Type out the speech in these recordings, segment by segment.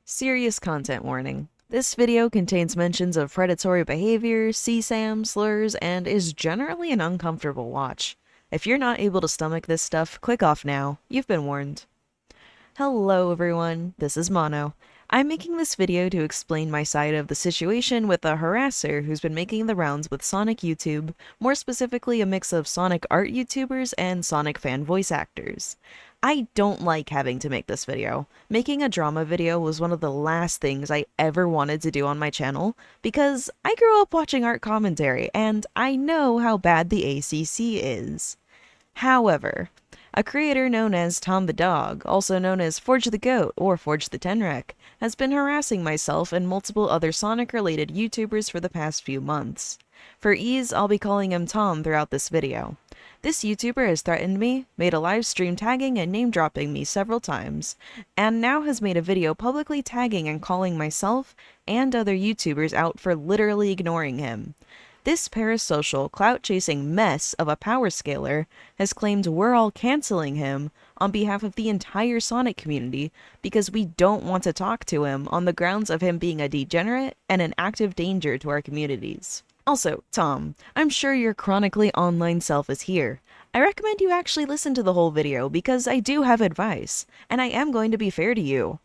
Serious content warning. This video contains mentions of predatory behavior, CSAM, slurs, and is generally an uncomfortable watch. If you're not able to stomach this stuff, click off now. You've been warned. Hello everyone, this is Mono. I'm making this video to explain my side of the situation with a harasser who's been making the rounds with Sonic YouTube, more specifically a mix of Sonic art YouTubers and Sonic fan voice actors. I don't like having to make this video. Making a drama video was one of the last things I ever wanted to do on my channel, because I grew up watching art commentary and I know how bad the ACC is. However, a creator known as Tom the Dog, also known as Forge the Goat or Forge the Tenrec, has been harassing myself and multiple other Sonic-related YouTubers for the past few months. For ease, I'll be calling him Tom throughout this video. This YouTuber has threatened me, made a live stream tagging and name-dropping me several times, and now has made a video publicly tagging and calling myself and other YouTubers out for literally ignoring him. This parasocial, clout-chasing mess of a power scaler has claimed we're all canceling him on behalf of the entire Sonic community because we don't want to talk to him on the grounds of him being a degenerate and an active danger to our communities. Also, Tom, I'm sure your chronically online self is here. I recommend you actually listen to the whole video because I do have advice, and I am going to be fair to you.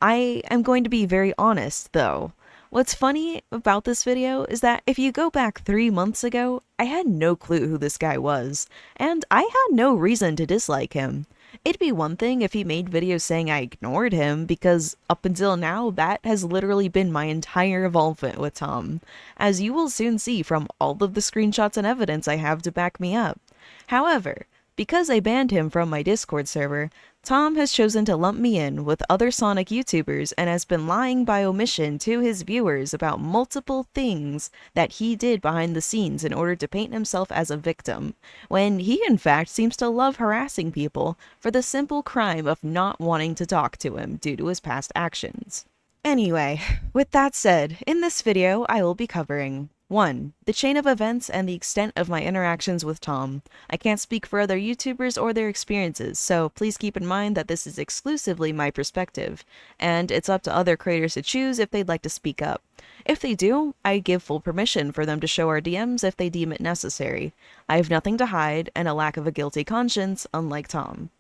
I am going to be very honest, though. What's funny about this video is that if you go back 3 months ago, I had no clue who this guy was, and I had no reason to dislike him. It'd be one thing if he made videos saying I ignored him, because up until now, that has literally been my entire involvement with Tom, as you will soon see from all of the screenshots and evidence I have to back me up. However, because I banned him from my Discord server, Tom has chosen to lump me in with other Sonic YouTubers and has been lying by omission to his viewers about multiple things that he did behind the scenes in order to paint himself as a victim, when he in fact seems to love harassing people for the simple crime of not wanting to talk to him due to his past actions. Anyway, with that said, in this video I will be covering 1. The chain of events and the extent of my interactions with Tom. I can't speak for other YouTubers or their experiences, so please keep in mind that this is exclusively my perspective, and it's up to other creators to choose if they'd like to speak up. If they do, I give full permission for them to show our DMs if they deem it necessary. I have nothing to hide and a lack of a guilty conscience, unlike Tom.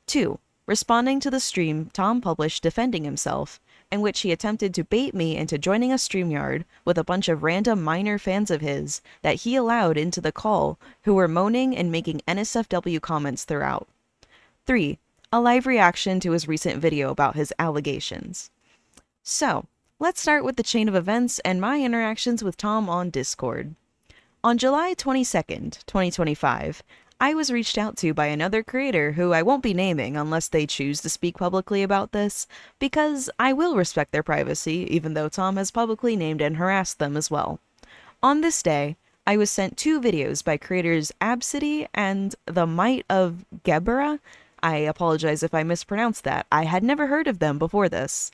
2. Responding to the stream Tom published defending himself, in which he attempted to bait me into joining a StreamYard with a bunch of random minor fans of his that he allowed into the call who were moaning and making NSFW comments throughout. 3. A live reaction to his recent video about his allegations. So, let's start with the chain of events and my interactions with Tom on Discord. On July 22nd, 2025, I was reached out to by another creator who I won't be naming unless they choose to speak publicly about this, because I will respect their privacy even though Tom has publicly named and harassed them as well. On this day, I was sent 2 videos by creators Absidy and The Might of Gebera. I apologize if I mispronounced that. I had never heard of them before this.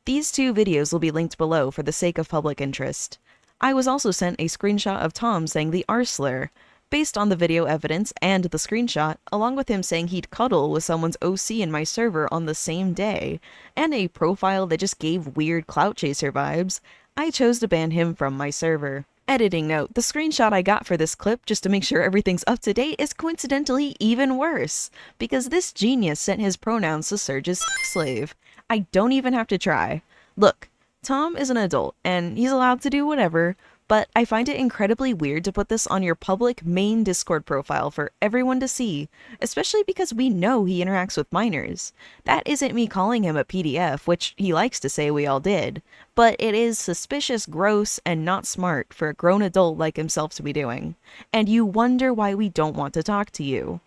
These 2 videos will be linked below for the sake of public interest. I was also sent a screenshot of Tom saying the R slur, based on the video evidence and the screenshot, along with him saying he'd cuddle with someone's OC in my server on the same day, and a profile that just gave weird clout chaser vibes, I chose to ban him from my server. Editing note, the screenshot I got for this clip, just to make sure everything's up to date, is coincidentally even worse, because this genius sent his pronouns to Surge's slave. I don't even have to try. Look, Tom is an adult, and he's allowed to do whatever, but I find it incredibly weird to put this on your public main Discord profile for everyone to see, especially because we know he interacts with minors. That isn't me calling him a PDF, which he likes to say we all did, but it is suspicious, gross, and not smart for a grown adult like himself to be doing, and you wonder why we don't want to talk to you.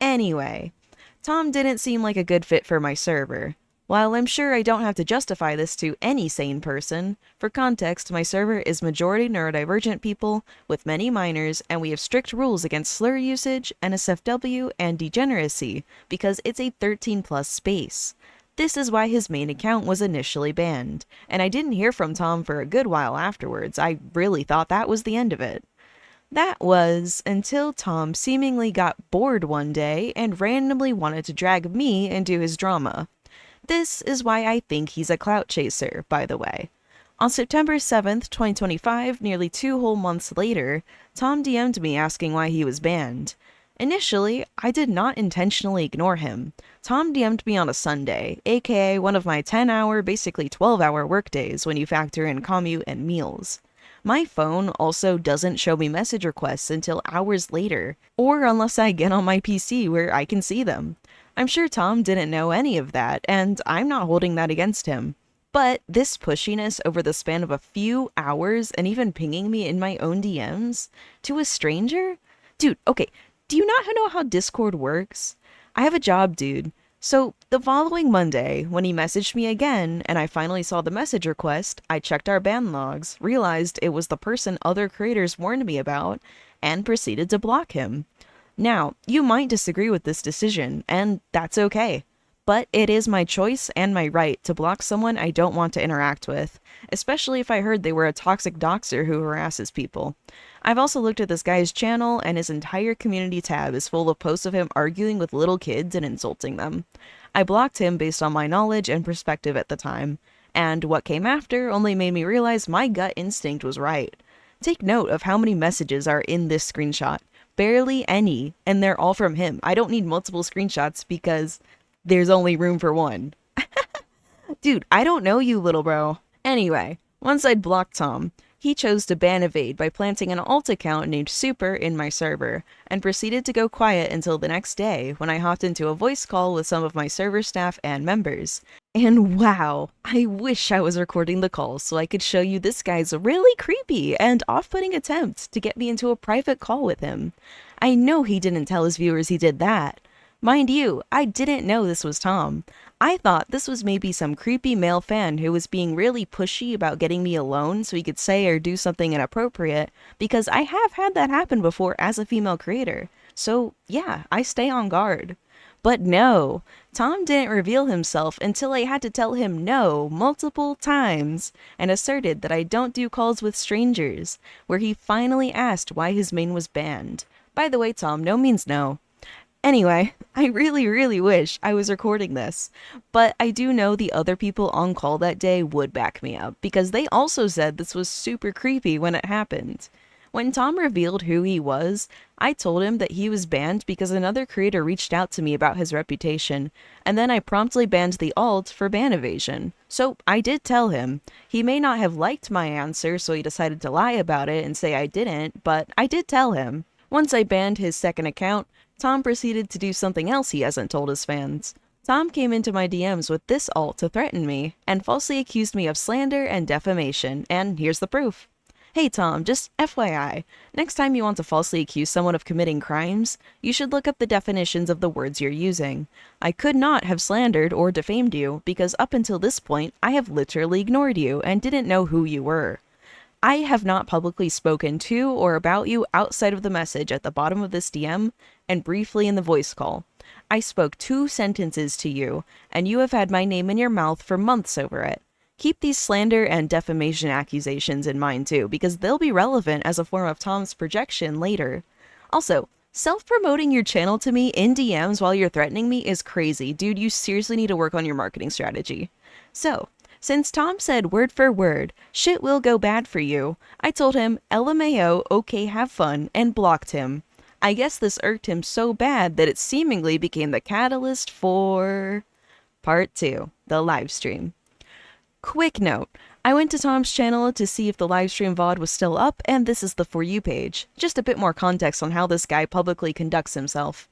Anyway, Tom didn't seem like a good fit for my server. While I'm sure I don't have to justify this to any sane person, for context, my server is majority neurodivergent people with many minors, and we have strict rules against slur usage, NSFW, and degeneracy because it's a 13+ space. This is why his main account was initially banned, and I didn't hear from Tom for a good while afterwards. I really thought that was the end of it. That was until Tom seemingly got bored one day and randomly wanted to drag me into his drama. This is why I think he's a clout chaser, by the way. On September 7th, 2025, nearly 2 whole months later, Tom DM'd me asking why he was banned. Initially, I did not intentionally ignore him. Tom DM'd me on a Sunday, aka one of my 10-hour, basically 12-hour workdays when you factor in commute and meals. My phone also doesn't show me message requests until hours later, or unless I get on my PC where I can see them. I'm sure Tom didn't know any of that, and I'm not holding that against him. But this pushiness over the span of a few hours and even pinging me in my own DMs to a stranger? Dude, okay, do you not know how Discord works? I have a job, dude. So the following Monday, when he messaged me again and I finally saw the message request, I checked our ban logs, realized it was the person other creators warned me about, and proceeded to block him. Now, you might disagree with this decision, and that's okay. But it is my choice and my right to block someone I don't want to interact with, especially if I heard they were a toxic doxer who harasses people. I've also looked at this guy's channel, and his entire community tab is full of posts of him arguing with little kids and insulting them. I blocked him based on my knowledge and perspective at the time, and what came after only made me realize my gut instinct was right. Take note of how many messages are in this screenshot. Barely any, and they're all from him. I don't need multiple screenshots because there's only room for one. Dude, I don't know you, little bro. Anyway, once I'd blocked Tom, he chose to ban evade by planting an alt account named Super in my server, and proceeded to go quiet until the next day when I hopped into a voice call with some of my server staff and members. And wow, I wish I was recording the call so I could show you this guy's really creepy and off-putting attempt to get me into a private call with him. I know he didn't tell his viewers he did that. Mind you, I didn't know this was Tom. I thought this was maybe some creepy male fan who was being really pushy about getting me alone so he could say or do something inappropriate, because I have had that happen before as a female creator. So yeah, I stay on guard. But no, Tom didn't reveal himself until I had to tell him no multiple times, and asserted that I don't do calls with strangers, where he finally asked why his main was banned. By the way, Tom, no means no. Anyway, I really wish I was recording this, but I do know the other people on call that day would back me up, because they also said this was super creepy when it happened. When Tom revealed who he was, I told him that he was banned because another creator reached out to me about his reputation, and then I promptly banned the alt for ban evasion. So I did tell him. He may not have liked my answer, so he decided to lie about it and say I didn't, but I did tell him. Once I banned his second account, Tom proceeded to do something else he hasn't told his fans. Tom came into my DMs with this alt to threaten me, and falsely accused me of slander and defamation, and here's the proof. Hey Tom, just FYI, next time you want to falsely accuse someone of committing crimes, you should look up the definitions of the words you're using. I could not have slandered or defamed you, because up until this point, I have literally ignored you and didn't know who you were. I have not publicly spoken to or about you outside of the message at the bottom of this DM and briefly in the voice call. I spoke 2 sentences to you, and you have had my name in your mouth for months over it. Keep these slander and defamation accusations in mind too, because they'll be relevant as a form of Tom's projection later. Also, self-promoting your channel to me in DMs while you're threatening me is crazy. Dude, you seriously need to work on your marketing strategy. So, since Tom said word for word, shit will go bad for you, I told him LMAO, okay, have fun, and blocked him. I guess this irked him so bad that it seemingly became the catalyst for part 2, the livestream. Quick note, I went to Tom's channel to see if the livestream VOD was still up, and this is the For You page. Just a bit more context on how this guy publicly conducts himself.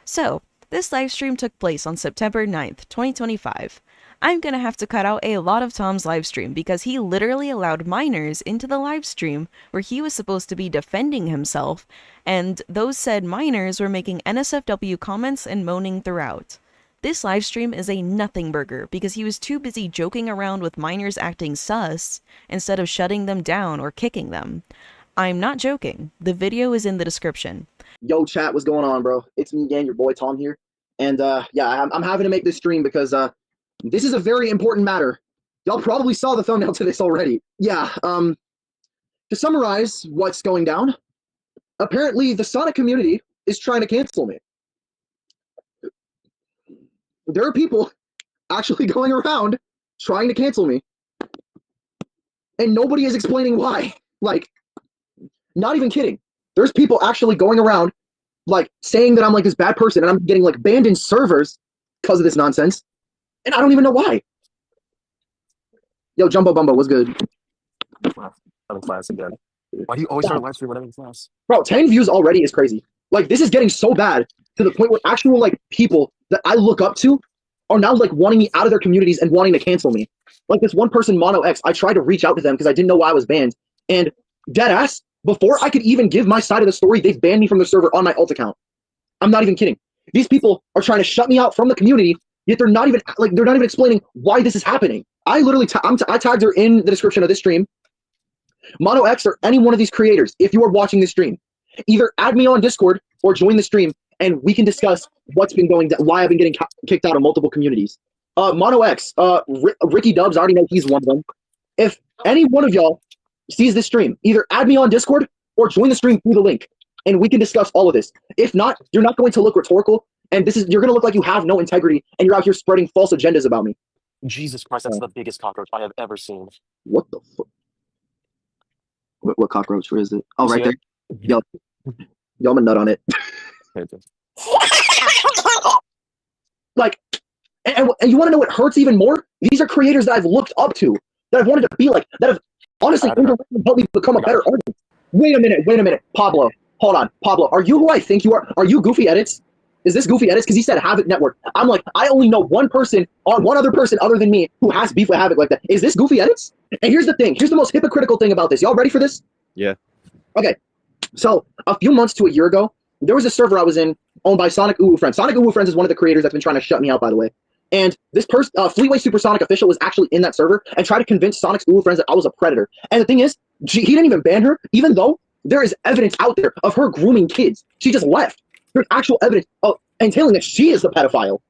So, this livestream took place on September 9th, 2025. I'm gonna have to cut out a lot of Tom's livestream because he literally allowed minors into the livestream where he was supposed to be defending himself, and those said minors were making NSFW comments and moaning throughout. This livestream is a nothing burger because he was too busy joking around with minors acting sus instead of shutting them down or kicking them. I'm not joking. The video is in the description. Yo, chat, what's going on, bro? It's me again, your boy Tom here. And yeah, I'm having to make this stream because this is a very important matter. Y'all probably saw the thumbnail to this already. Yeah, to summarize what's going down, apparently the Sonic community is trying to cancel me. There are people actually going around trying to cancel me. And nobody is explaining why. Like, not even kidding. There's people actually going around, like, saying that I'm like this bad person and I'm getting like banned in servers because of this nonsense. And I don't even know why. Yo, Jumbo Bumbo, what's good? I'm in class again. Why do you always start live stream when I'm in class? Bro, 10 views already is crazy. Like, this is getting so bad to the point where actual, like, people that I look up to are now, like, wanting me out of their communities and wanting to cancel me. Like, this one person, Mono X, I tried to reach out to them because I didn't know why I was banned. And deadass, before I could even give my side of the story, they've banned me from the server on my alt account. I'm not even kidding. These people are trying to shut me out from the community, yet they're not even explaining why this is happening. I literally, I tagged her in the description of this stream. Mono X or any one of these creators, if you are watching this stream, either add me on Discord or join the stream, and we can discuss what's been going down, why I've been getting kicked out of multiple communities. Mono X, Ricky Dubs, I already know he's one of them. If any one of y'all sees this stream, either add me on Discord or join the stream through the link, and we can discuss all of this. If not, you're not going to look rhetorical, and you're going to look like you have no integrity, and you're out here spreading false agendas about me. Jesus Christ, that's the biggest cockroach I have ever seen. What the fuck? What cockroach? Where is it? Oh, right there. Yo, I'm a nut on it. Like, and you want to know what hurts even more? These are creators that I've looked up to, that I've wanted to be like, that have honestly helped me become a better artist. Wait a minute, Pablo. Hold on, Pablo. Are you who I think you are? Are you Goofy Edits? Is this Goofy Edits? Because he said Havoc Network. I'm like, I only know one other person other than me who has beef with Havoc like that. Is this Goofy Edits? And here's the thing. Here's the most hypocritical thing about this. Y'all ready for this? Yeah. Okay. So a few months to a year ago, there was a server I was in owned by Sonic Uwu Friends. Sonic Uwu Friends is one of the creators that's been trying to shut me out, by the way. And this person, Fleetway Supersonic Official, was actually in that server and tried to convince Sonic's Uwu Friends that I was a predator. And the thing is, he didn't even ban her, even though there is evidence out there of her grooming kids. She just left. There's actual evidence entailing that she is the pedophile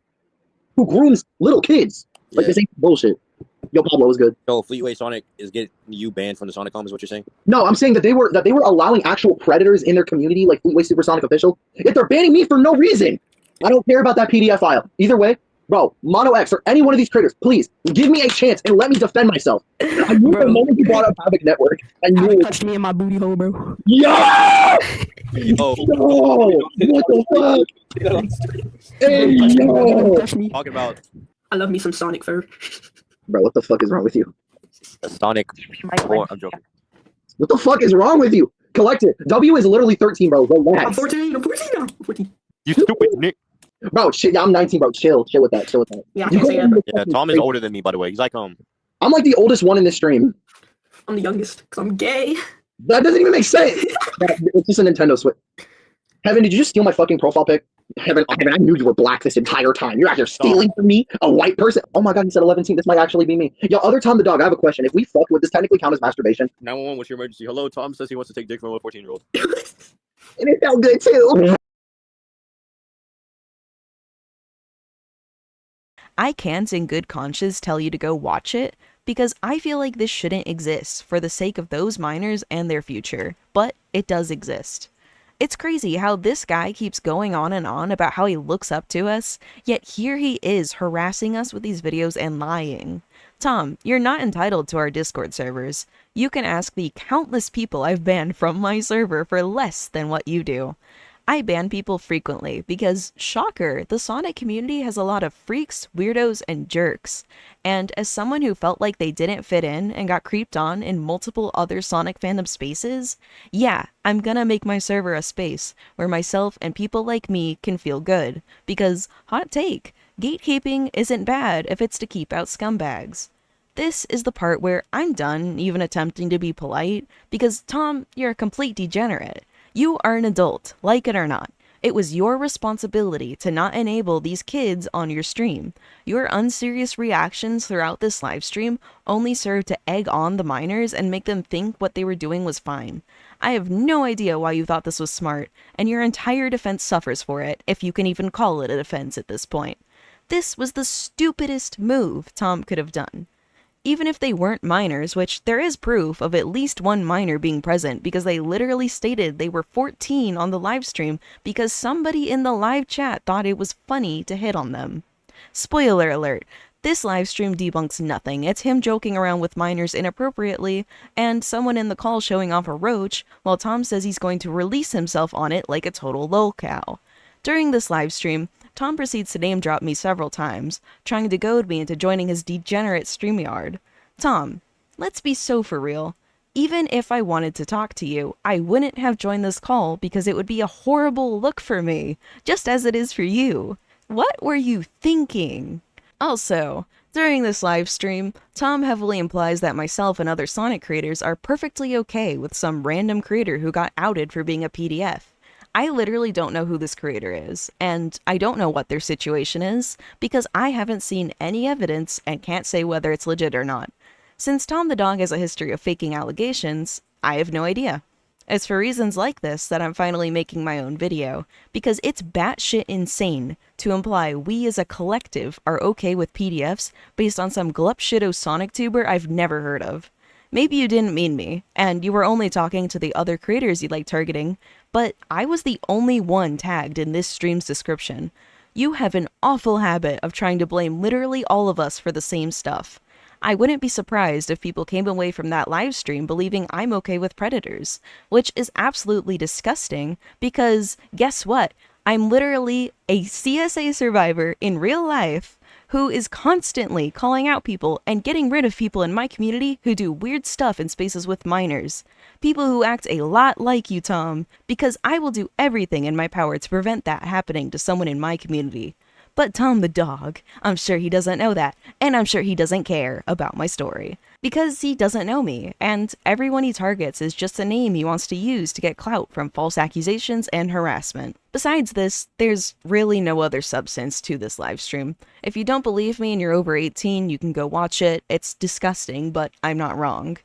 who grooms little kids. Like, this ain't bullshit. Yo, Pablo, was good. So Fleetway Sonic is getting you banned from the Sonic is what you're saying? No, I'm saying that they were allowing actual predators in their community, like Fleetway Supersonic Official. Yet they're banning me for no reason. I don't care about that PDF file. Either way, bro, Mono X or any one of these creators, please give me a chance and let me defend myself. I knew the moment you brought up Havoc Network, I knew it. Touched me in my booty hole, bro. Yo! Yo, What the fuck? Hey, yo! Touch me. talking about I love me some Sonic fur. Bro, what the fuck is wrong with you? a Sonic. I'm joking. What the fuck is wrong with you? Collect it. W is literally 13, bro. Relax. I'm 14 now. I'm 14. You stupid Nick. Bro, shit, yeah, I'm 19, bro. Chill with that. Yeah, I can't say that. Yeah, Tom is older than me, by the way. He's like I'm like the oldest one in this stream. I'm the youngest because I'm gay. That doesn't even make sense. It's just a Nintendo Switch. Heaven, did you just steal my fucking profile pic? Heaven, I knew you were black this entire time. You're out here stealing from me, a white person. Oh my god, he said 11. This might actually be me. Yo, other Tom the dog, I have a question. If we fuck, would this technically count as masturbation? 911. What's your emergency? Hello, Tom says he wants to take dick from a 14-year-old. And it felt good too. I can't in good conscience tell you to go watch it, because I feel like this shouldn't exist for the sake of those minors and their future, but it does exist. It's crazy how this guy keeps going on and on about how he looks up to us, yet here he is harassing us with these videos and lying. Tom, you're not entitled to our Discord servers. You can ask the countless people I've banned from my server for less than what you do. I ban people frequently because, shocker, the Sonic community has a lot of freaks, weirdos, and jerks. And as someone who felt like they didn't fit in and got creeped on in multiple other Sonic fandom spaces, yeah, I'm gonna make my server a space where myself and people like me can feel good. Because, hot take, gatekeeping isn't bad if it's to keep out scumbags. This is the part where I'm done even attempting to be polite, because Tom, you're a complete degenerate. You are an adult, like it or not. It was your responsibility to not enable these kids on your stream. Your unserious reactions throughout this live stream only served to egg on the minors and make them think what they were doing was fine. I have no idea why you thought this was smart, and your entire defense suffers for it, if you can even call it a defense at this point. This was the stupidest move Tom could have done. Even if they weren't minors, which there is proof of at least one minor being present because they literally stated they were 14 on the live stream because somebody in the live chat thought it was funny to hit on them. Spoiler alert, This livestream debunks nothing. It's him joking around with minors inappropriately, and someone in the call showing off a roach, while Tom says he's going to release himself on it like a total lolcow. During this livestream, Tom proceeds to name drop me several times, trying to goad me into joining his Degenerate StreamYard. Tom, let's be so for real. Even if I wanted to talk to you, I wouldn't have joined this call because it would be a horrible look for me, just as it is for you. What were you thinking? Also, during this live stream, Tom heavily implies that myself and other Sonic creators are perfectly okay with some random creator who got outed for being a PDF. I literally don't know who this creator is, and I don't know what their situation is, because I haven't seen any evidence and can't say whether it's legit or not. Since Tom the Dog has a history of faking allegations, I have no idea. It's for reasons like this that I'm finally making my own video, because it's batshit insane to imply we as a collective are okay with PDFs based on some glupshitto Sonic tuber I've never heard of. Maybe you didn't mean me, and you were only talking to the other creators you like targeting, but I was the only one tagged in this stream's description. You have an awful habit of trying to blame literally all of us for the same stuff. I wouldn't be surprised if people came away from that live stream believing I'm okay with predators, which is absolutely disgusting because guess what? I'm literally a CSA survivor in real life who is constantly calling out people and getting rid of people in my community who do weird stuff in spaces with minors. People who act a lot like you, Tom, because I will do everything in my power to prevent that happening to someone in my community. But Tom the Dog, I'm sure he doesn't know that, and I'm sure he doesn't care about my story. Because he doesn't know me, and everyone he targets is just a name he wants to use to get clout from false accusations and harassment. Besides this, there's really no other substance to this livestream. If you don't believe me and you're over 18, you can go watch it. It's disgusting, but I'm not wrong.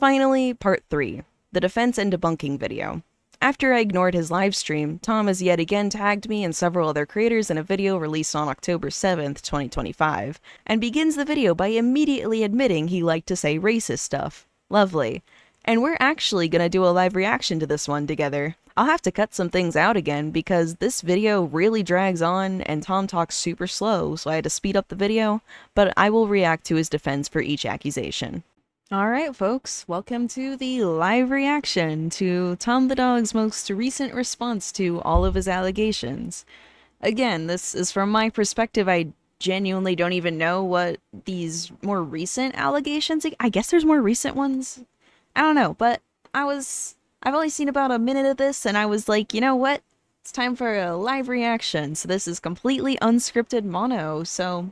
Finally, part 3, the defense and debunking video. After I ignored his livestream, Tom has yet again tagged me and several other creators in a video released on October 7th, 2025, and begins the video by immediately admitting he liked to say racist stuff. Lovely. And we're actually gonna do a live reaction to this one together. I'll have to cut some things out again because this video really drags on and Tom talks super slow, so I had to speed up the video, but I will react to his defense for each accusation. Alright folks, welcome to the live reaction to Tom the Dog's most recent response to all of his allegations. Again, this is from my perspective. I genuinely don't even know what these more recent allegations, I guess there's more recent ones? I don't know, but I've only seen about a minute of this and I was like, you know what? It's time for a live reaction, so this is completely unscripted mono, so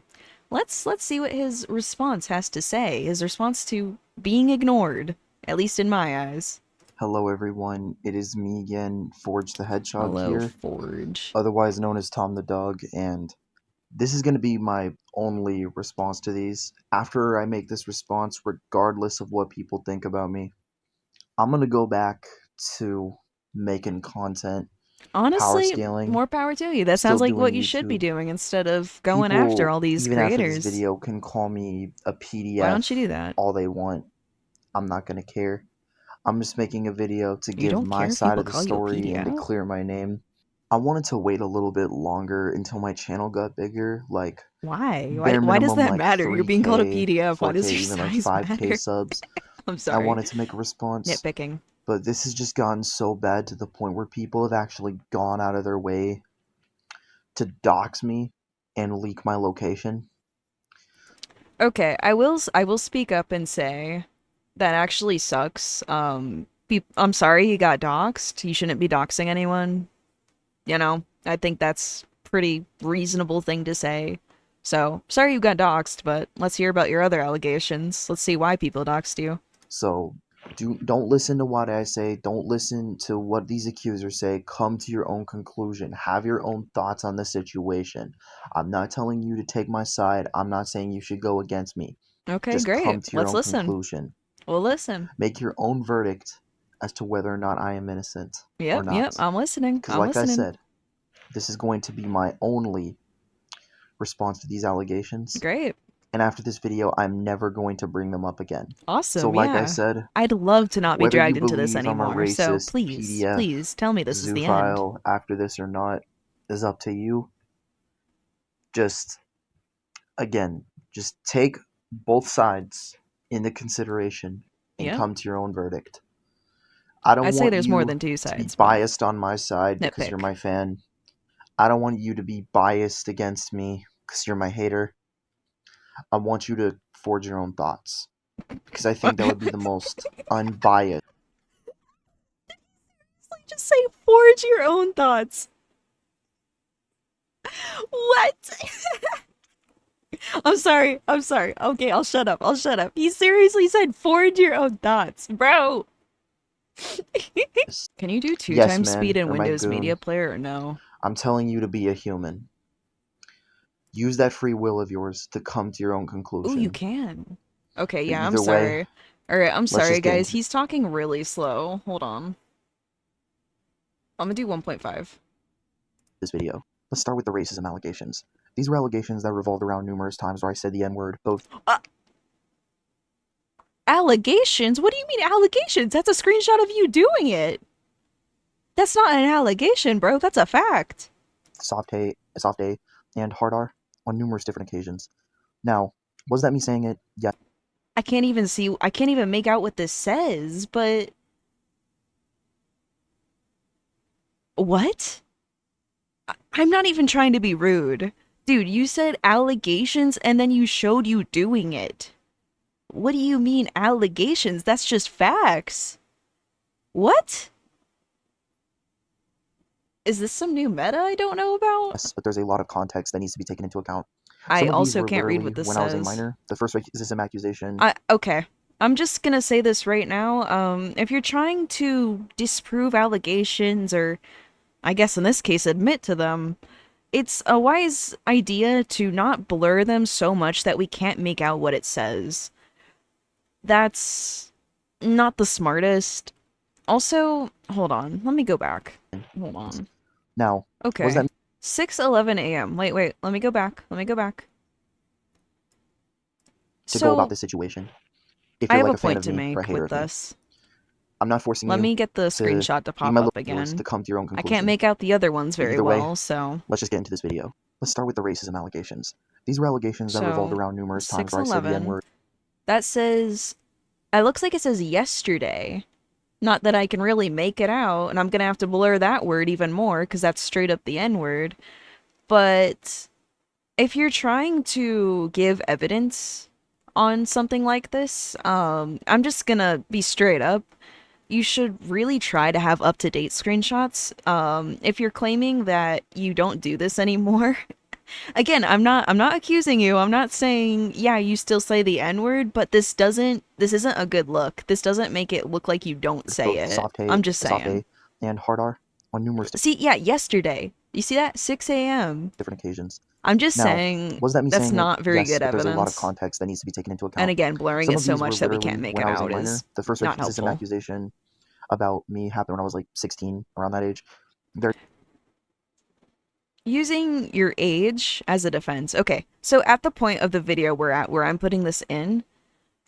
let's see what his response has to say. His response to being ignored, at least in my eyes. Hello everyone, it is me again, Forge the Hedgehog Hello, here, Forge. otherwise known as Tom the Dog, and this is going to be my only response to these. After I make this response, regardless of what people think about me, I'm going to go back to making content, Honestly, power scaling, more power to you. That still sounds like doing what you should be YouTube. doing instead of going People, after all these even after creators. this video, can call me a PDF. Why don't you do that? All they want. I'm not going to care. I'm just making a video to You give don't my care if side people of the call you a story and to PDF? clear my name. I wanted to wait a little bit longer until my channel got bigger, like Why? bare Why does minimum, that like matter? You're being called a 3K, PDF. Why 4K, does your even like size 5K matter? subs. I'm I sorry. wanted to make a response, Nitpicking. but this has just gotten so bad to the point where people have actually gone out of their way to dox me and leak my location. Okay, I will speak up and say that actually sucks. I'm sorry he got doxxed. You shouldn't be doxing anyone. You know, I think that's pretty reasonable thing to say. So, sorry you got doxxed, but let's hear about your other allegations. Let's see why people doxed you. So don't listen to what I say. Don't listen to what these accusers say. Come to your own conclusion. Have your own thoughts on the situation. I'm not telling you to take my side. I'm not saying you should go against me. Okay, Just great. come to your Let's own listen. conclusion. We'll listen. Make your own verdict as to whether or not I am innocent or not. Yep, I'm listening. Because I'm like listening. I said, this is going to be my only response to these allegations. Great. And after this video, I'm never going to bring them up again. Awesome, So like yeah. I said, I'd love to not be whether dragged you into this believe I'm a anymore, so racist, please, PDF, please tell me this is the end. Zoophile after this or not is up to you. Just, again, Just take both sides into consideration and Yeah. come to your own verdict. I don't I'd say want there's you more than two to be sides. but biased on my side because you're Nitpick. my fan. I don't want you to be biased against me because you're my hater. I want you to forge your own thoughts because I think that would be the most unbiased. Just say forge your own thoughts. What? I'm sorry. Okay, I'll shut up. He seriously said forge your own thoughts, bro. Can you do 2 Yes, times man, speed in or my Windows goon. Media Player or no? I'm telling you to be a human. Use that free will of yours to come to your own conclusion. Oh, you can. Okay, But yeah, I'm either way, sorry. Alright, I'm sorry, just get guys. into He's talking really slow. Hold on. I'm gonna do 1.5. this video. Let's start with the racism allegations. These were allegations that revolved around numerous times where I said the N-word, both Allegations? What do you mean allegations? That's a screenshot of you doing it. That's not an allegation, bro. That's a fact. soft A, and hard R on numerous different occasions. Now, was that me saying it? Yeah. I can't even make out what this says, but... What? I'm not even trying to be rude. Dude, you said allegations and then you showed you doing it. What do you mean allegations? That's just facts. What? Is this some new meta I don't know about? Yes, but there's a lot of context that needs to be taken into account. I Some of these also were can't read literally what this when I was a says. minor. The first racism accusation. Okay. I'm just gonna say this right now. If you're trying to disprove allegations, or I guess in this case admit to them, it's a wise idea to not blur them so much that we can't make out what it says. That's not the smartest. Also, hold on. Let me go back. Hold on. Now, Okay. was that 6:11 a.m. Wait. Let me go back. to go about this situation? If I you're have like a a fan point of to me or a make hater with of me, this. I'm not forcing Let you me get the to screenshot to be pop my up little yours again. to come to your own I conclusion. can't make out the other ones very Either way, well, so... Let's just get into this video. Let's start with the racism allegations. These were allegations that revolved So, around numerous times where I said the 6:11. N-word. That says... It looks like it says yesterday. Not that I can really make it out, and I'm gonna have to blur that word even more, because that's straight up the N-word. But... if you're trying to give evidence on something like this, I'm just gonna be straight up. You should really try to have up-to-date screenshots. If you're claiming that you don't do this anymore, again, I'm not accusing you. I'm not saying, yeah, you still say the N-word, but this isn't a good look. This doesn't make it look like you don't say Both it. soft A, I'm just saying. and hard R on numerous See, yeah, yesterday. You see that? 6 a.m. different occasions. I'm just Now, saying was that me that's saying not it? very Yes, good but there's a lot of evidence. context that needs to be taken into account. And again, blurring Some it of so these were much that we literally can't make when it I was a out minor. is The first not racism helpful. accusation about me happened when I was like 16, around that age. Using your age as a defense. Okay, so at the point of the video we're at where I'm putting this in,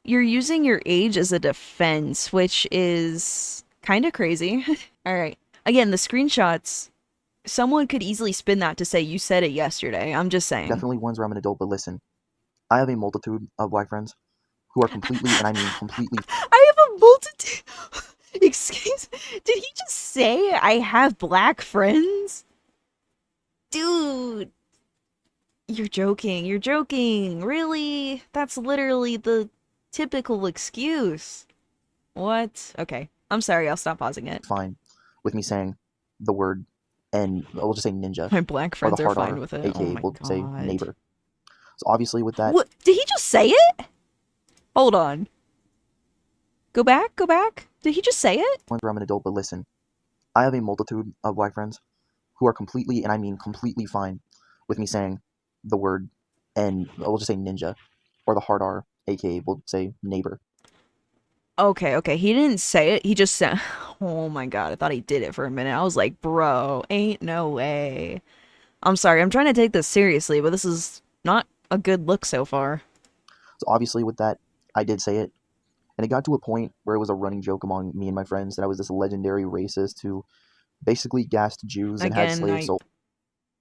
you're using your age as a defense, which is kind of crazy. Alright, again, the screenshots, someone could easily spin that to say you said it yesterday. I'm just saying. Definitely ones where I'm an adult, but listen. I have a multitude of black friends who are completely, and I mean completely... I have a multitude... Excuse... Did he just say I have black friends? Dude... You're joking. Really? That's literally the typical excuse. What? Okay. I'm sorry, I'll stop pausing it. fine with me saying the word, and we'll just say ninja. My black or friends the are hard fine R, with it. aka Oh my we'll god. say neighbor. So obviously with that... What? Did he just say it? Hold on. Go back. Did he just say it? Where I'm an adult, but listen. I have a multitude of black friends who are completely, and I mean completely fine with me saying the word, and we'll just say ninja, or the hard R, aka we'll say neighbor. Okay. He didn't say it. He just said... Oh my god, I thought he did it for a minute. I was like, bro, ain't no way. I'm sorry, I'm trying to take this seriously, but this is not a good look so far. So obviously with that, I did say it, and it got to a point where it was a running joke among me and my friends that I was this legendary racist who basically gassed Jews and had Again, slaves sold.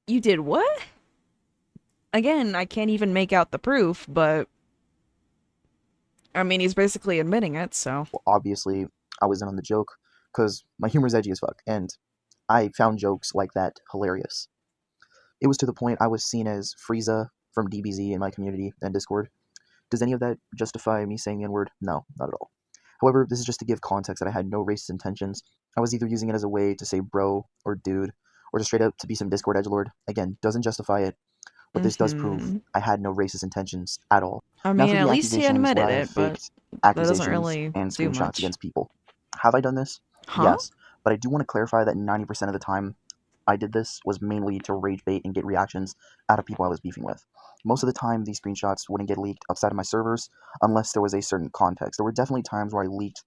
You did what? again, I can't even make out the proof, but I mean, he's basically admitting it, so. Well, obviously, I was in on the joke, because my humor is edgy as fuck, and I found jokes like that hilarious. It was to the point I was seen as Frieza from DBZ in my community and Discord. Does any of that justify me saying the N-word? No, not at all. However, this is just to give context that I had no racist intentions. I was either using it as a way to say bro or dude, or just straight up to be some Discord edgelord. Again, doesn't justify it, but this does prove I had no racist intentions at all. I Now mean, for at the least he accusations admitted where I have it, but faked that doesn't accusations really and do screenshots much. against people. Have I done this? Huh? Yes, but I do want to clarify that 90% of the time I did this was mainly to rage bait and get reactions out of people I was beefing with. Most of the time, these screenshots wouldn't get leaked outside of my servers unless there was a certain context. There were definitely times where I leaked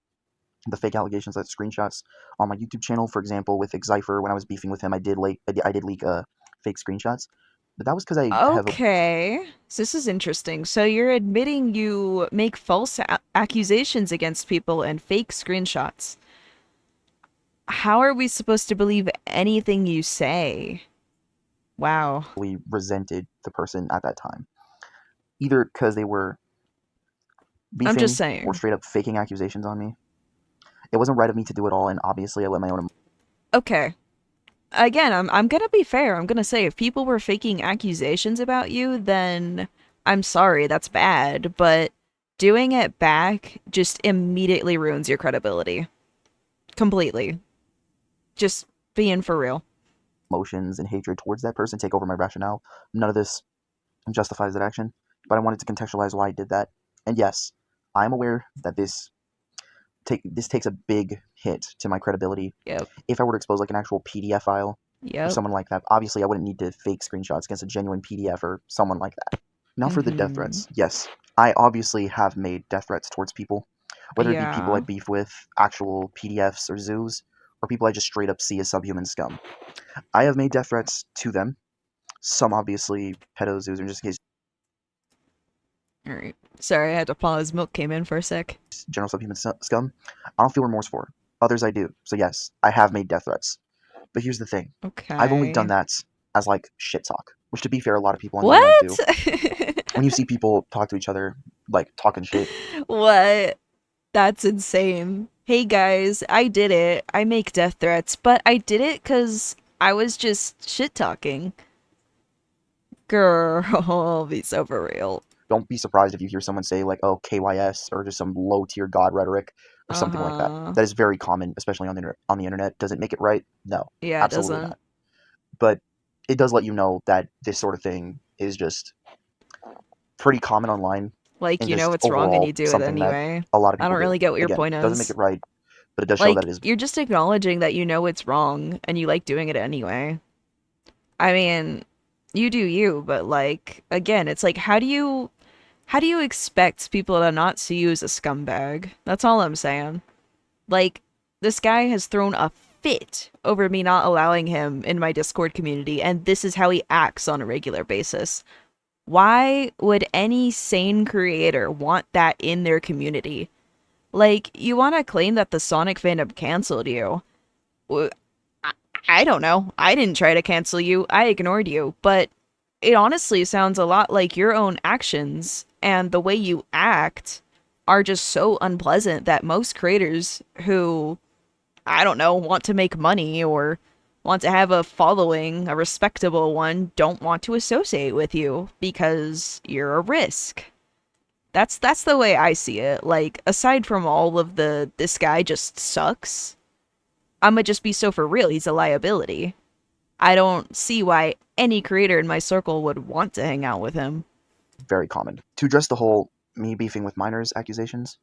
the fake allegations as screenshots on my YouTube channel. For example, with Xypher, when I was beefing with him, I did leak fake screenshots. But that was because I have a Okay, so this is interesting. So you're admitting you make false accusations against people and fake screenshots. How are we supposed to believe anything you say? Wow. really resented the person at that time. Either because they were I'm just beefing or saying. straight up faking accusations on me. It wasn't right of me to do it all, and obviously I let my own Okay. Again, I'm gonna be fair. I'm gonna say if people were faking accusations about you, then I'm sorry, that's bad. But doing it back just immediately ruins your credibility. Completely. Just being for real. emotions and hatred towards that person take over my rationale. None of this justifies that action, but I wanted to contextualize why I did that. And yes, I'm aware that this takes a big hit to my credibility. Yep. If I were to expose like an actual PDF file or Yep. someone like that, obviously I wouldn't need to fake screenshots against a genuine PDF or someone like that. Now for the death threats. Yes, I obviously have made death threats towards people, whether it be people I Yeah. beef with, actual PDFs or zoos, or people I just straight up see as subhuman scum. I have made death threats to them. Some obviously pedo zoos, or just in case Alright. Sorry, I had to pause. Milk came in for a sec. general subhuman scum. I don't feel remorse for. Others I do. So yes, I have made death threats. But here's the thing. Okay. I've only done that as like shit talk, which to be fair, a lot of people on the internet do. What? When you see people talk to each other, like talking shit, What? That's insane. Hey guys, I did it. I make death threats, but I did it because I was just shit talking. Girl, be so for real. don't be surprised if you hear someone say like, "Oh, KYS," or just some low tier god rhetoric or something like that. That is very common, especially on the internet. Does it make it right? No, Yeah, it absolutely doesn't. not. But it does let you know that this sort of thing is just pretty common online. Like, And you know just it's wrong and you overall do it something that anyway. a lot of I people don't really do. get what your Again, point doesn't make is. it right, but it does show Like, that it is. you're just acknowledging that you know it's wrong and you like doing it anyway. I mean, you do you, but like, again, it's like, how do you expect people to not see you as a scumbag? That's all I'm saying. Like, this guy has thrown a fit over me not allowing him in my Discord community, and this is how he acts on a regular basis. Why would any sane creator want that in their community? Like, you want to claim that the Sonic fandom canceled you. I don't know. I didn't try to cancel you. I ignored you. But it honestly sounds a lot like your own actions and the way you act are just so unpleasant that most creators who, I don't know, want to make money or want to have a following, a respectable one, don't want to associate with you because you're a risk. That's the way I see it. Like, aside from all of the this guy just sucks, I'ma just be so for real, he's a liability. I don't see why any creator in my circle would want to hang out with him. Very common. To address the whole me beefing with minors accusations,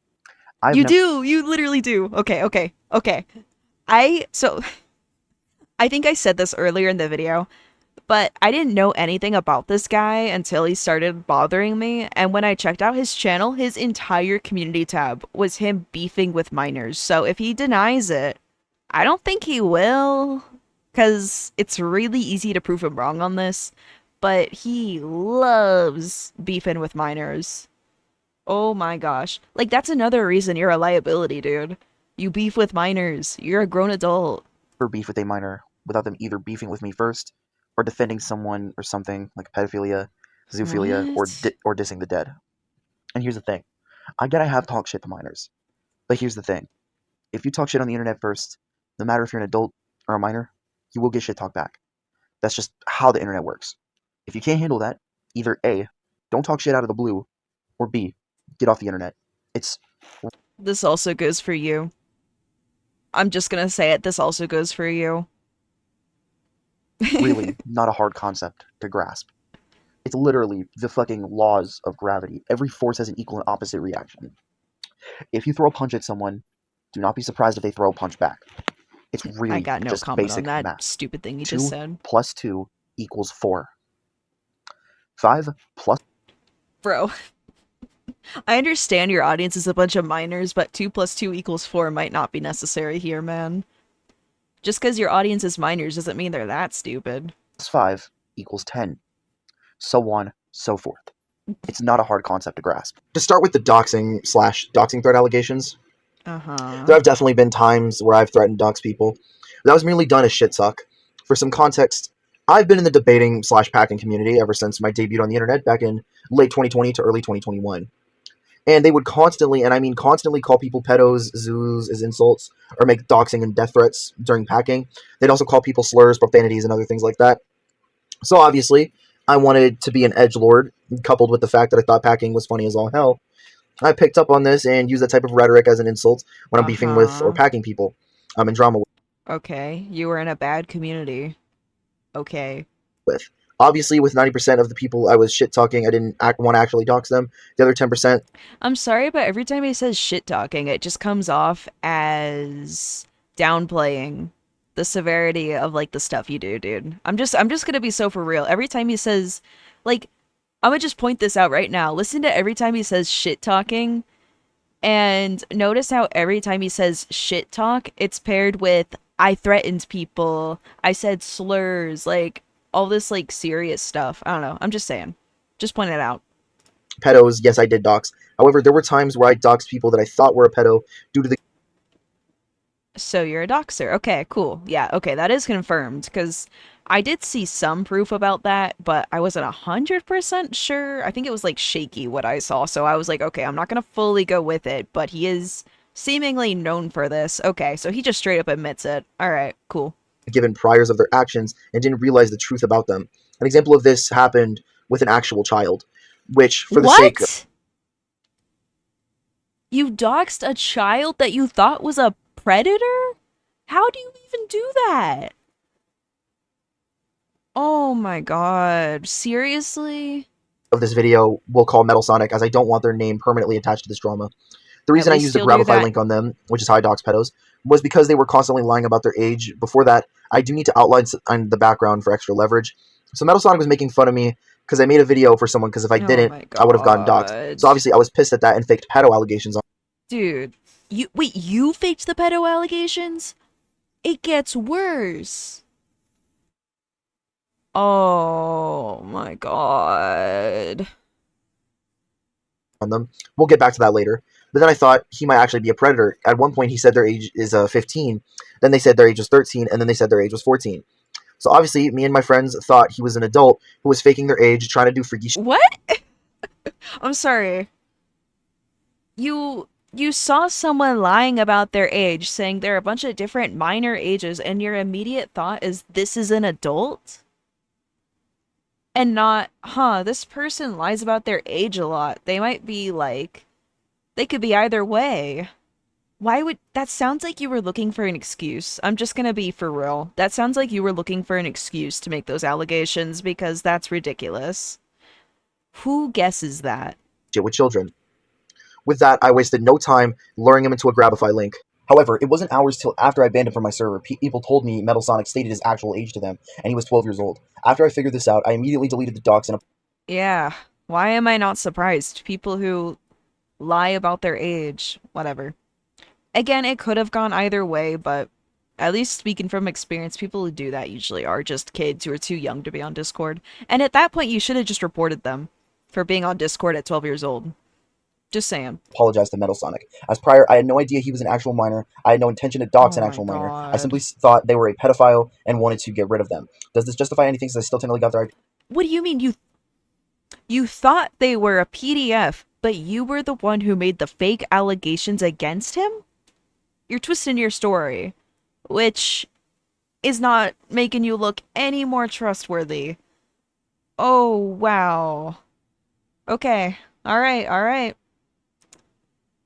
You literally do. Okay. I think I said this earlier in the video, but I didn't know anything about this guy until he started bothering me, and when I checked out his channel, his entire community tab was him beefing with minors. So if he denies it, I don't think he will, because it's really easy to prove him wrong on this, but he loves beefing with minors. Oh my gosh. Like, that's another reason you're a liability, dude. You beef with minors. You're a grown adult. or beef with a minor without them either beefing with me first or defending someone or something like pedophilia zoophilia, or What? or dissing the dead. And here's the thing. I get I have talked shit to minors. But here's the thing. If you talk shit on the internet first, no matter if you're an adult or a minor, you will get shit talked back. That's just how the internet works. If you can't handle that, either A, don't talk shit out of the blue, or B, get off the internet. It's This also goes for you. I'm just gonna say it, this also goes for you. really not a hard concept to grasp. It's literally the fucking laws of gravity. Every force has an equal and opposite reaction. If you throw a punch at someone, do not be surprised if they throw a punch back. It's really I got no just comment basic on that math. stupid thing you 2 just said. plus 2 equals 4. 5 plus... Bro. I understand your audience is a bunch of minors, but 2 plus 2 equals 4 might not be necessary here, man. Just because your audience is minors doesn't mean they're that stupid. 5 equals 10. So on, so forth. It's not a hard concept to grasp. To start with the doxing threat allegations, Uh-huh. there have definitely been times where I've threatened dox people. That was merely done as shit suck. For some context, I've been in the debating / packing community ever since my debut on the internet back in late 2020 to early 2021. And they would constantly, and I mean constantly, call people pedos, zoos as insults, or make doxing and death threats during packing. They'd also call people slurs, profanities, and other things like that. So obviously, I wanted to be an edgelord, coupled with the fact that I thought packing was funny as all hell. I picked up on this and used that type of rhetoric as an insult when I'm beefing with or packing people. I'm in drama Okay, you were in a bad community. Okay. with. Obviously, with 90% of the people I was shit-talking, I didn't want to actually dox them. The other 10%... I'm sorry, but every time he says shit-talking, it just comes off as downplaying the severity of, like, the stuff you do, dude. I'm just gonna be so for real. Every time he says, like, I'm gonna just point this out right now. Listen to every time he says shit-talking, and notice how every time he says shit-talk, it's paired with, I threatened people, I said slurs, like, all this, like, serious stuff. I don't know. I'm just saying. Just point it out. Pedos, yes, I did dox. However, there were times where I doxed people that I thought were a pedo due to the... So you're a doxer. Okay, cool. Yeah, okay, that is confirmed, because I did see some proof about that, but I wasn't 100% sure. I think it was, like, shaky what I saw, so I was like, okay, I'm not gonna fully go with it, but he is seemingly known for this. Okay, so he just straight up admits it. Alright, cool. given priors of their actions and didn't realize the truth about them. An example of this happened with an actual child, which, for the sake of... You doxed a child that you thought was a predator? How do you even do that? Oh my god, seriously? of this video will call Metal Sonic, as I don't want their name permanently attached to this drama. The reason I least used the you'll do Grabify that. link on them, which is how I dox pedos, was because they were constantly lying about their age. Before that, I do need to outline the background for extra leverage. So Metal Sonic was making fun of me because I made a video for someone, because if I didn't, I would have gotten doxed. So obviously I was pissed at that and faked pedo allegations on... Dude, you faked the pedo allegations? It gets worse. Oh my god. on them. We'll get back to that later. But then I thought he might actually be a predator. At one point, he said their age is 15. Then they said their age was 13, and then they said their age was 14. So obviously, me and my friends thought he was an adult who was faking their age, trying to do freaky shit. What? I'm sorry. You saw someone lying about their age, saying there are a bunch of different minor ages, and your immediate thought is, this is an adult? And not, this person lies about their age a lot. They might be like, they could be either way. Why would, that sounds like you were looking for an excuse. I'm just gonna be for real. That sounds like you were looking for an excuse to make those allegations, because that's ridiculous. Who guesses that? With children. With that, I wasted no time luring him into a Grabify link. However, it wasn't hours till after I banned him from my server. People told me Metal Sonic stated his actual age to them, and he was 12 years old. After I figured this out, I immediately deleted the docs and... Yeah, why am I not surprised? People who lie about their age, whatever. Again, it could have gone either way, but at least speaking from experience, people who do that usually are just kids who are too young to be on Discord. And at that point, you should have just reported them for being on Discord at 12 years old. Just saying. Apologize to Metal Sonic. As prior, I had no idea he was an actual minor. I had no intention to dox an actual minor. I simply thought they were a pedophile and wanted to get rid of them. Does this justify anything since I still technically got their IP? What do you mean You thought they were a PDF, but you were the one who made the fake allegations against him? You're twisting your story, which is not making you look any more trustworthy. Oh, wow. Okay. Alright.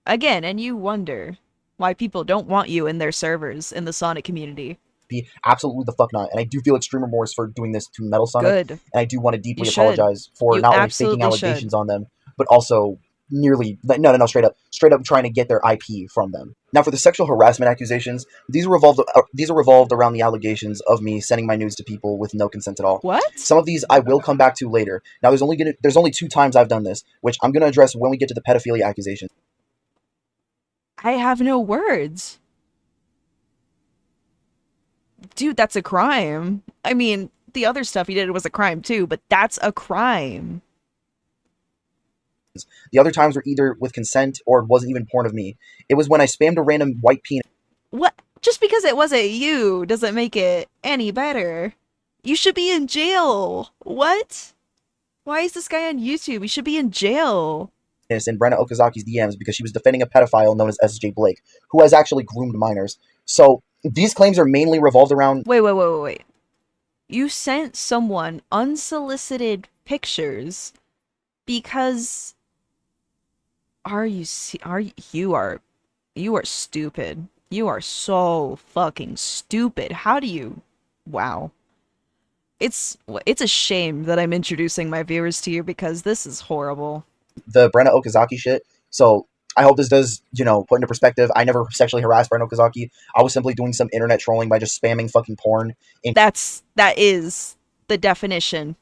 Again, and you wonder why people don't want you in their servers in the Sonic community. Be absolutely the fuck not. And I do feel extreme remorse for doing this to Metal Sonic. Good. And I do want to deeply You should. apologize for You not only faking absolutely allegations should. on them, but also nearly, no, straight up trying to get their IP from them. Now, for the sexual harassment accusations, these are revolved around the allegations of me sending my nudes to people with no consent at all. What? Some of these I will come back to later. Now, there's only 2 times I've done this, which I'm going to address when we get to the pedophilia accusations. I have no words. Dude, that's a crime. I mean, the other stuff he did was a crime too, but that's a crime. The other times were either with consent or it wasn't even porn of me. It was when I spammed a random white penis. What? Just because it wasn't you doesn't make it any better. You should be in jail. What? Why is this guy on YouTube? He should be in jail. In Brenna Okazaki's DMs because she was defending a pedophile known as SJ Blake, who has actually groomed minors. So these claims are mainly revolved around. Wait. You sent someone unsolicited pictures because you are stupid. You are so fucking stupid. How do you? Wow. It's a shame that I'm introducing my viewers to you because this is horrible. The Brenna Okazaki shit. So I hope this does, put into perspective. I never sexually harassed Brenna Okazaki. I was simply doing some internet trolling by just spamming fucking porn. That is the definition.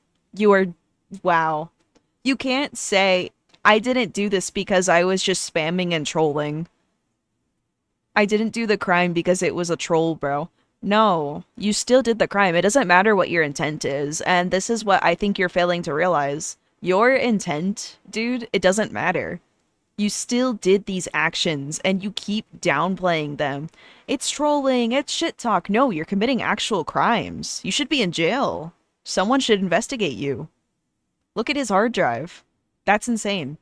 Wow. You can't say, I didn't do this because I was just spamming and trolling. I didn't do the crime because it was a troll, bro. No, you still did the crime. It doesn't matter what your intent is, and this is what I think you're failing to realize. Your intent, dude, it doesn't matter. You still did these actions, and you keep downplaying them. It's trolling, it's shit talk. No, you're committing actual crimes. You should be in jail. Someone should investigate you. Look at his hard drive. That's insane.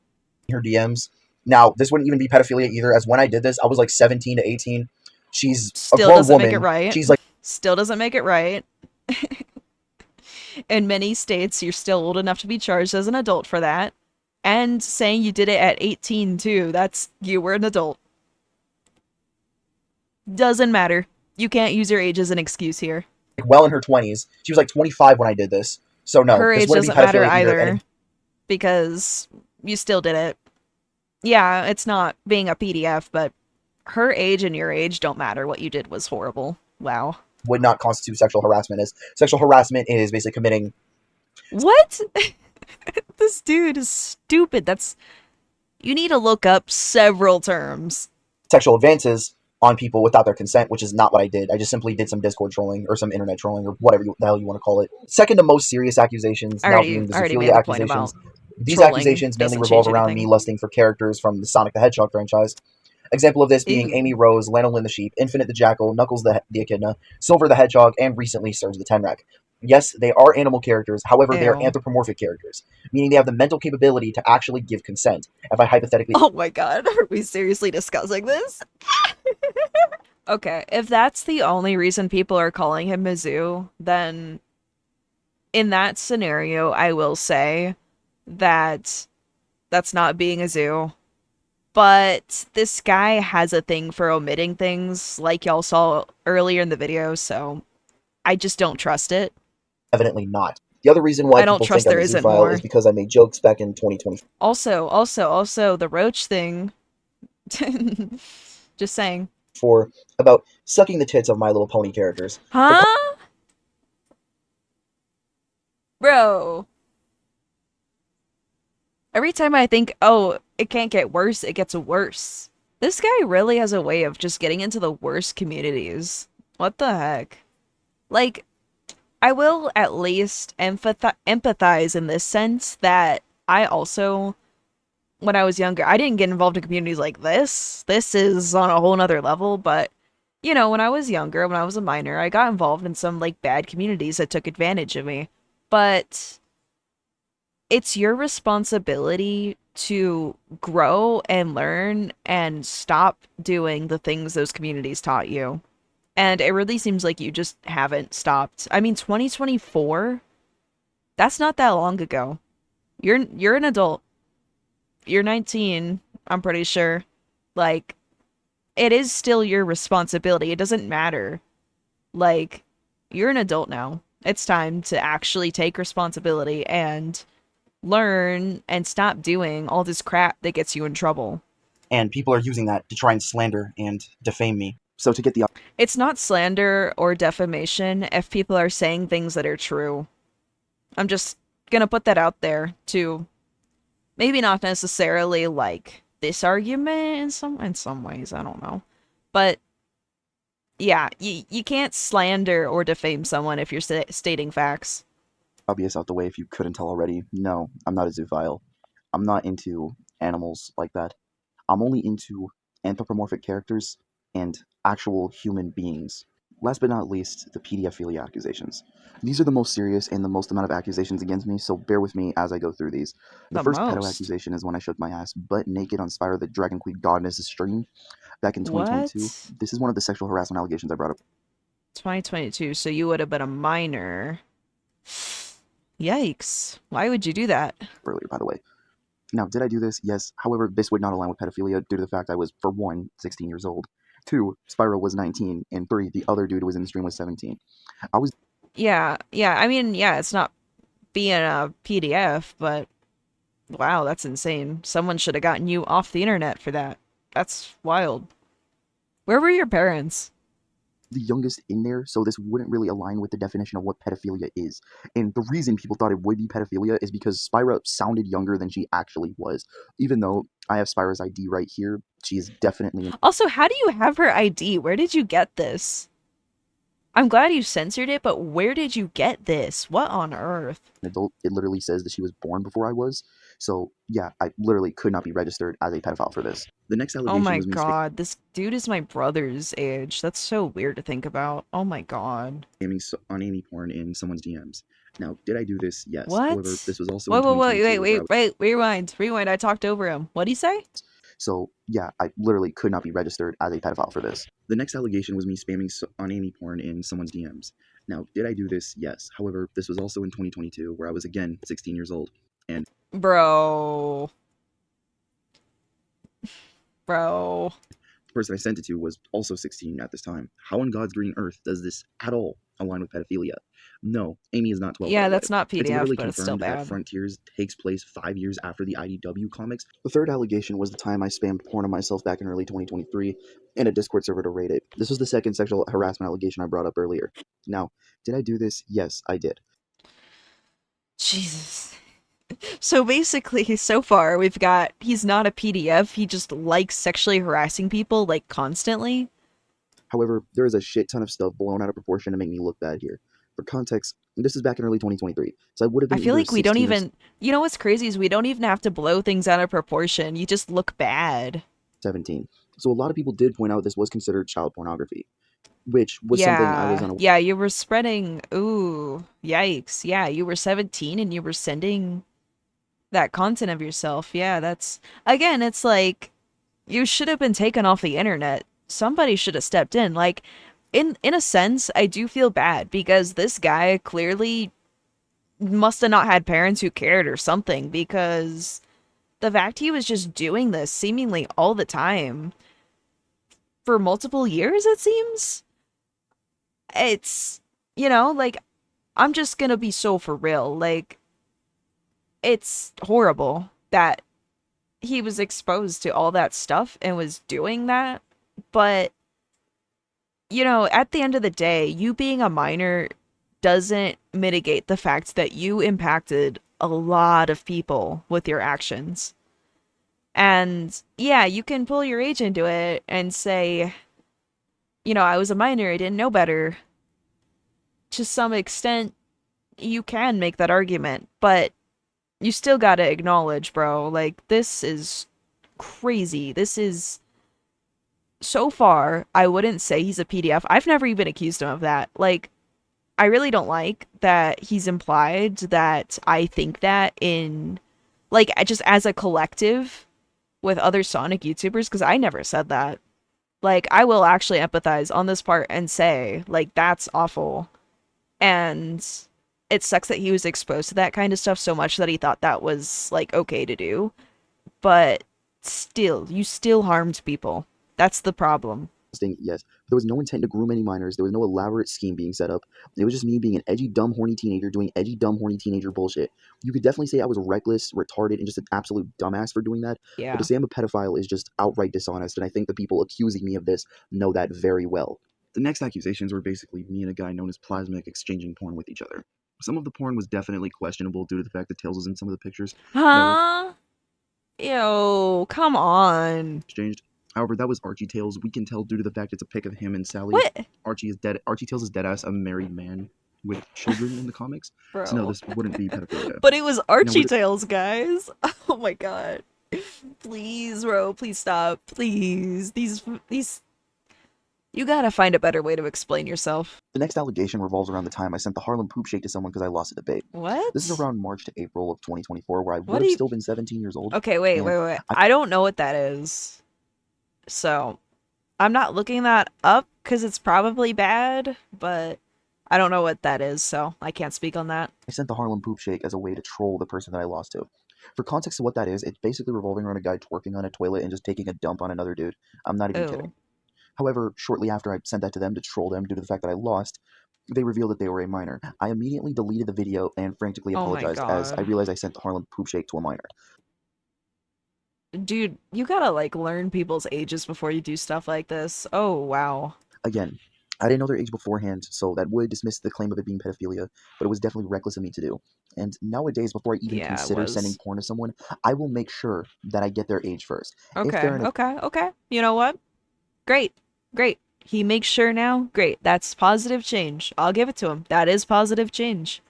Her DMs. Now, this wouldn't even be pedophilia either, as when I did this, I was like 17 to 18. She's Still a grown doesn't woman. make it right. She's like, Still doesn't make it right. In many states, you're still old enough to be charged as an adult for that. And saying you did it at 18 too, you were an adult. Doesn't matter. You can't use your age as an excuse here. well in her 20s. She was like 25 when I did this. So no, her this age wouldn't be doesn't matter pedophilia either. either. And Because you still did it. Yeah, it's not being a PDF, but her age and your age don't matter. What you did was horrible. Wow. would not constitute sexual harassment. As sexual harassment is basically committing. What? This dude is stupid. You need to look up several terms. Sexual advances on people without their consent, which is not what I did. I just simply did some Discord trolling or some internet trolling or whatever the hell you want to call it. Second to most serious accusations, now being the made zoophilia the point about accusations. These trolling accusations mainly doesn't revolve change around anything. me lusting for characters from the Sonic the Hedgehog franchise. Example of this being Ew. Amy Rose, Lanolin the Sheep, Infinite the Jackal, Knuckles the Echidna, Silver the Hedgehog, and recently Surge the Tenrec. Yes, they are animal characters, however, they are Ew. anthropomorphic characters, meaning they have the mental capability to actually give consent. If I hypothetically... Oh my god, are we seriously discussing this? Okay, if that's the only reason people are calling him Mizzou, then in that scenario, I will say that that's not being a zoo. But this guy has a thing for omitting things, like y'all saw earlier in the video, so I just don't trust it. Evidently not. The other reason why I don't people trust think I'm there a isn't zoophile more. is because I made jokes back in 2020. Also, the roach thing. Just saying. For about sucking the tits of My Little Pony characters. Huh? Bro. Every time I think, oh, it can't get worse, it gets worse. This guy really has a way of just getting into the worst communities. What the heck? Like, I will at least empathize in this sense that I also, when I was younger, I didn't get involved in communities like this. This is on a whole nother level, but, you know, when I was younger, when I was a minor, I got involved in some, like, bad communities that took advantage of me. But it's your responsibility to grow and learn and stop doing the things those communities taught you. And it really seems like you just haven't stopped. I mean, 2024, that's not that long ago. You're an adult. You're 19, I'm pretty sure. Like, it is still your responsibility. It doesn't matter. Like, you're an adult now. It's time to actually take responsibility and learn and stop doing all this crap that gets you in trouble. And people are using that to try and slander and defame me. So to get the It's not slander or defamation if people are saying things that are true. I'm just gonna put that out there to maybe not necessarily like this argument in some ways, I don't know. But yeah, you can't slander or defame someone if you're stating facts. obvious out the way if you couldn't tell already. No, I'm not a zoophile. I'm not into animals like that. I'm only into anthropomorphic characters and actual human beings. Last but not least, the pedophilia accusations. These are the most serious and the most amount of accusations against me, so bear with me as I go through these. The first pedo most? accusation is when I shook my ass butt naked on Spyro the Dragon Queen Goddess' stream back in 2022. What? This is one of the sexual harassment allegations I brought up 2022, so you would have been a minor. Yikes. Why would you do that? earlier, by the way. Now, did I do this? Yes. However, this would not align with pedophilia due to the fact I was, for one, 16 years old. 2, Spyro was 19. And 3, the other dude who was in the stream was 17. I was Yeah, I mean, yeah, it's not being a PDF, but wow, that's insane. Someone should have gotten you off the internet for that. That's wild. Where were your parents? the youngest in there, so this wouldn't really align with the definition of what pedophilia is. And the reason people thought it would be pedophilia is because Spyro sounded younger than she actually was. Even though I have Spyro's ID right here, she is definitely an Also, how do you have her ID? Where did you get this? I'm glad you censored it, but where did you get this? What on earth? adult. It literally says that she was born before I was. So, yeah, I literally could not be registered as a pedophile for this. The next Oh allegation my was me god, this dude is my brother's age. That's so weird to think about. Oh my god. spamming on Amy porn in someone's DMs. Now, did I do this? Yes. What? However, this was also Wait, in wait, 2022 where I was- rewind. I talked over him. What'd he say? So, yeah, I literally could not be registered as a pedophile for this. The next allegation was me spamming on Amy porn in someone's DMs. Now, did I do this? Yes. However, this was also in 2022 where I was, again, 16 years old. And Bro. Bro. the person I sent it to was also 16 at this time. How on God's green earth does this at all align with pedophilia? No, Amy is not 12. Yeah, by the way. that's not It's PDF, literally but it's still confirmed that bad. Frontiers takes place 5 years after the IDW comics. The third allegation was the time I spammed porn on myself back in early 2023 in a Discord server to rate it. This was the second sexual harassment allegation I brought up earlier. Now, did I do this? Yes, I did. Jesus. So basically, so far, we've got he's not a PDF, he just likes sexually harassing people, like, constantly. However, there is a shit ton of stuff blown out of proportion to make me look bad here. For context, this is back in early 2023, so I would have been I feel either like we don't 16 or even... You know what's crazy is we don't even have to blow things out of proportion. You just look bad. 17. So a lot of people did point out this was considered child pornography, which was something I was unaware. Yeah, you were spreading... Ooh, yikes. Yeah, you were 17 and you were sending that content of yourself. Yeah, that's... Again, it's like, you should have been taken off the internet. Somebody should have stepped in. Like, in a sense, I do feel bad because this guy clearly must have not had parents who cared or something, because the fact he was just doing this seemingly all the time for multiple years, it seems, it's, you know, like, I'm just gonna be so for real. Like, it's horrible that he was exposed to all that stuff and was doing that, but you know, at the end of the day, you being a minor doesn't mitigate the fact that you impacted a lot of people with your actions. And yeah, you can pull your age into it and say, you know, I was a minor, I didn't know better. To some extent, you can make that argument, but you still gotta acknowledge, bro, like, this is crazy. This is... So far, I wouldn't say he's a PDF. I've never even accused him of that. Like, I really don't like that he's implied that I think that in, like, just as a collective with other Sonic YouTubers, because I never said that. Like, I will actually empathize on this part and say, like, that's awful. And it sucks that he was exposed to that kind of stuff so much that he thought that was, like, okay to do. But still, you still harmed people. That's the problem. Yes, there was no intent to groom any minors. There was no elaborate scheme being set up. It was just me being an edgy, dumb, horny teenager doing edgy, dumb, horny teenager bullshit. You could definitely say I was reckless, retarded, and just an absolute dumbass for doing that. Yeah. But to say I'm a pedophile is just outright dishonest, and I think the people accusing me of this know that very well. The next accusations were basically me and a guy known as Plasmic exchanging porn with each other. Some of the porn was definitely questionable due to the fact that Tails was in some of the pictures Huh? Ew, come on. exchanged. However, that was Archie Tails. We can tell due to the fact it's a pic of him and Sally. What? Archie Tails is deadass a married man with children in the comics. Bro. So no, this wouldn't be pedophilia. But it was Archie would it- Tales, guys. Oh my god. Please, bro, please stop. Please. These you gotta find a better way to explain yourself. The next allegation revolves around the time I sent the Harlem poop shake to someone because I lost a debate. What? This is around March to April of 2024, where I What would do have you- still been 17 years old. Okay, wait. And I don't know what that is. So, I'm not looking that up because it's probably bad, but I don't know what that is, so I can't speak on that. I sent the Harlem poop shake as a way to troll the person that I lost to. For context of what that is, it's basically revolving around a guy twerking on a toilet and just taking a dump on another dude. I'm not even kidding. Ew. However, shortly after I sent that to them to troll them due to the fact that I lost, they revealed that they were a minor. I immediately deleted the video and frantically Oh my apologized as I God. realized I sent the Harlem poop shake to a minor. Dude, you gotta, like, learn people's ages before you do stuff like this. Oh, wow. Again, I didn't know their age beforehand, so that would dismiss the claim of it being pedophilia, but it was definitely reckless of me to do. And nowadays, before I even Yeah, it consider was. sending porn to someone, I will make sure that I get their age first. If Okay, they're in a okay. You know what? Great. He makes sure now. Great. That's positive change. I'll give it to him. That is positive change.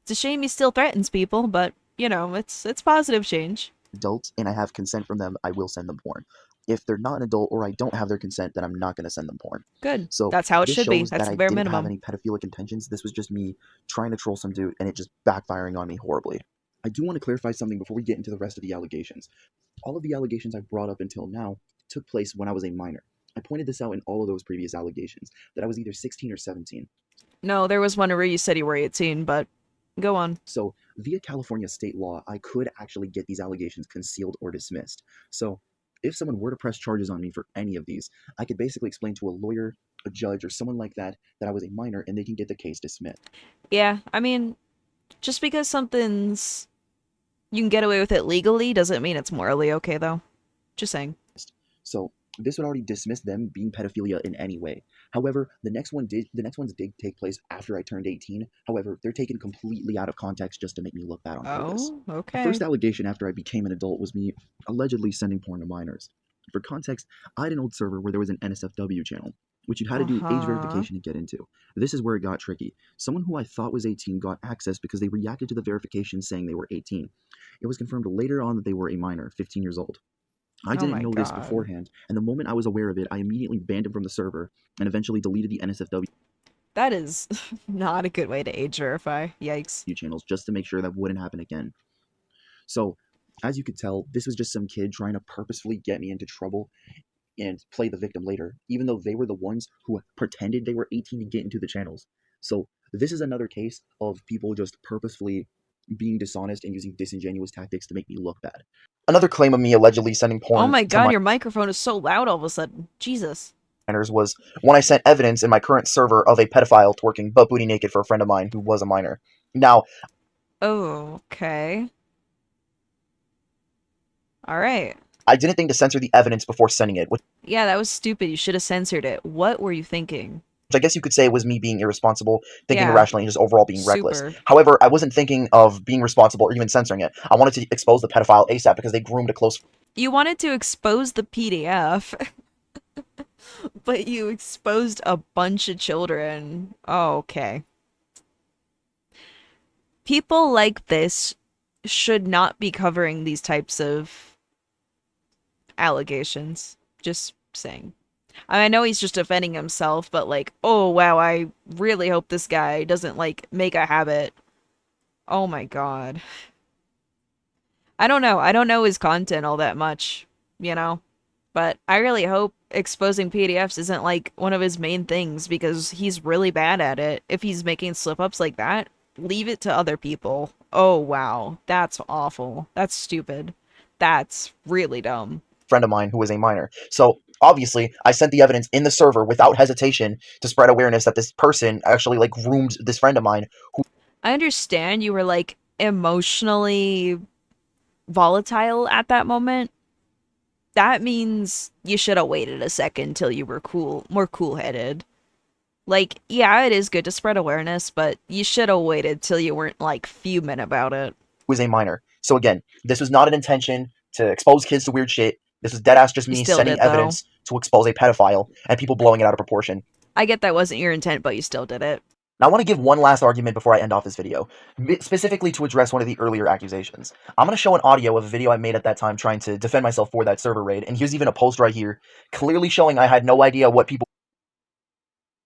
It's a shame he still threatens people, but, you know, it's positive change. adult and I have consent from them, I will send them porn. If they're not an adult or I don't have their consent, then I'm not going to send them porn. Good. So That's how it this should be. shows That's that the I bare didn't have minimum. any pedophilic intentions. This was just me trying to troll some dude and it just backfiring on me horribly. I do want to clarify something before we get into the rest of the allegations. All of the allegations I brought up until now took place when I was a minor. I pointed this out in all of those previous allegations, that I was either 16 or 17. No, there was one where you said you were 18, but go on. So, via California state law, I could actually get these allegations concealed or dismissed. So, if someone were to press charges on me for any of these, I could basically explain to a lawyer, a judge, or someone like that I was a minor and they can get the case dismissed. Yeah, I mean, just because something's... you can get away with it legally doesn't mean it's morally okay, though. Just saying. So, this would already dismiss them being pedophilia in any way. However, the next ones did take place after I turned 18. However, they're taken completely out of context just to make me look bad on purpose. Oh, The okay. first allegation after I became an adult was me allegedly sending porn to minors. For context, I had an old server where there was an NSFW channel, which you had to do age Uh-huh. verification to get into. This is where it got tricky. Someone who I thought was 18 got access because they reacted to the verification saying they were 18. It was confirmed later on that they were a minor, 15 years old. I Oh didn't my know this God. beforehand, and the moment I was aware of it, I immediately banned him from the server and eventually deleted the NSFW That is not a good way to age verify. Yikes. channels just to make sure that wouldn't happen again. So, as you could tell, this was just some kid trying to purposefully get me into trouble and play the victim later, even though they were the ones who pretended they were 18 to get into the channels. So, this is another case of people just purposefully being dishonest and using disingenuous tactics to make me look bad. Another claim of me allegedly sending porn Oh my to God, your microphone is so loud all of a sudden. Jesus. minors was when I sent evidence in my current server of a pedophile twerking butt booty naked for a friend of mine who was a minor. Now, Oh, okay. All right. I didn't think to censor the evidence before sending it, which Yeah, that was stupid. You should have censored it. What were you thinking? I guess you could say was me being irresponsible, thinking Yeah. irrationally, and just overall being reckless. Super. However, I wasn't thinking of being responsible or even censoring it. I wanted to expose the pedophile ASAP because they groomed a close You wanted to expose the PDF, but you exposed a bunch of children. Oh, okay. People like this should not be covering these types of allegations. Just saying. I know he's just defending himself, but like, oh wow, I really hope this guy doesn't like make a habit. Oh my god. I don't know. I don't know his content all that much, you know? But I really hope exposing PDFs isn't like one of his main things because he's really bad at it. If he's making slip-ups like that, leave it to other people. Oh wow, that's awful. That's stupid. That's really dumb. Friend of mine who was a minor. So obviously, I sent the evidence in the server without hesitation to spread awareness that this person actually like groomed this friend of mine. I understand you were like emotionally volatile at that moment. That means you should have waited a second till you were more cool-headed. Like, yeah, it is good to spread awareness, but you should have waited till you weren't like fuming about it. Who was a minor. So again, this was not an intention to expose kids to weird shit. This was deadass just You me still sending did, though. evidence to expose a pedophile and people blowing it out of proportion. I get that wasn't your intent, but you still did it. Now, I want to give one last argument before I end off this video, specifically to address one of the earlier accusations. I'm going to show an audio of a video I made at that time trying to defend myself for that server raid, and here's even a post right here, clearly showing I had no idea what people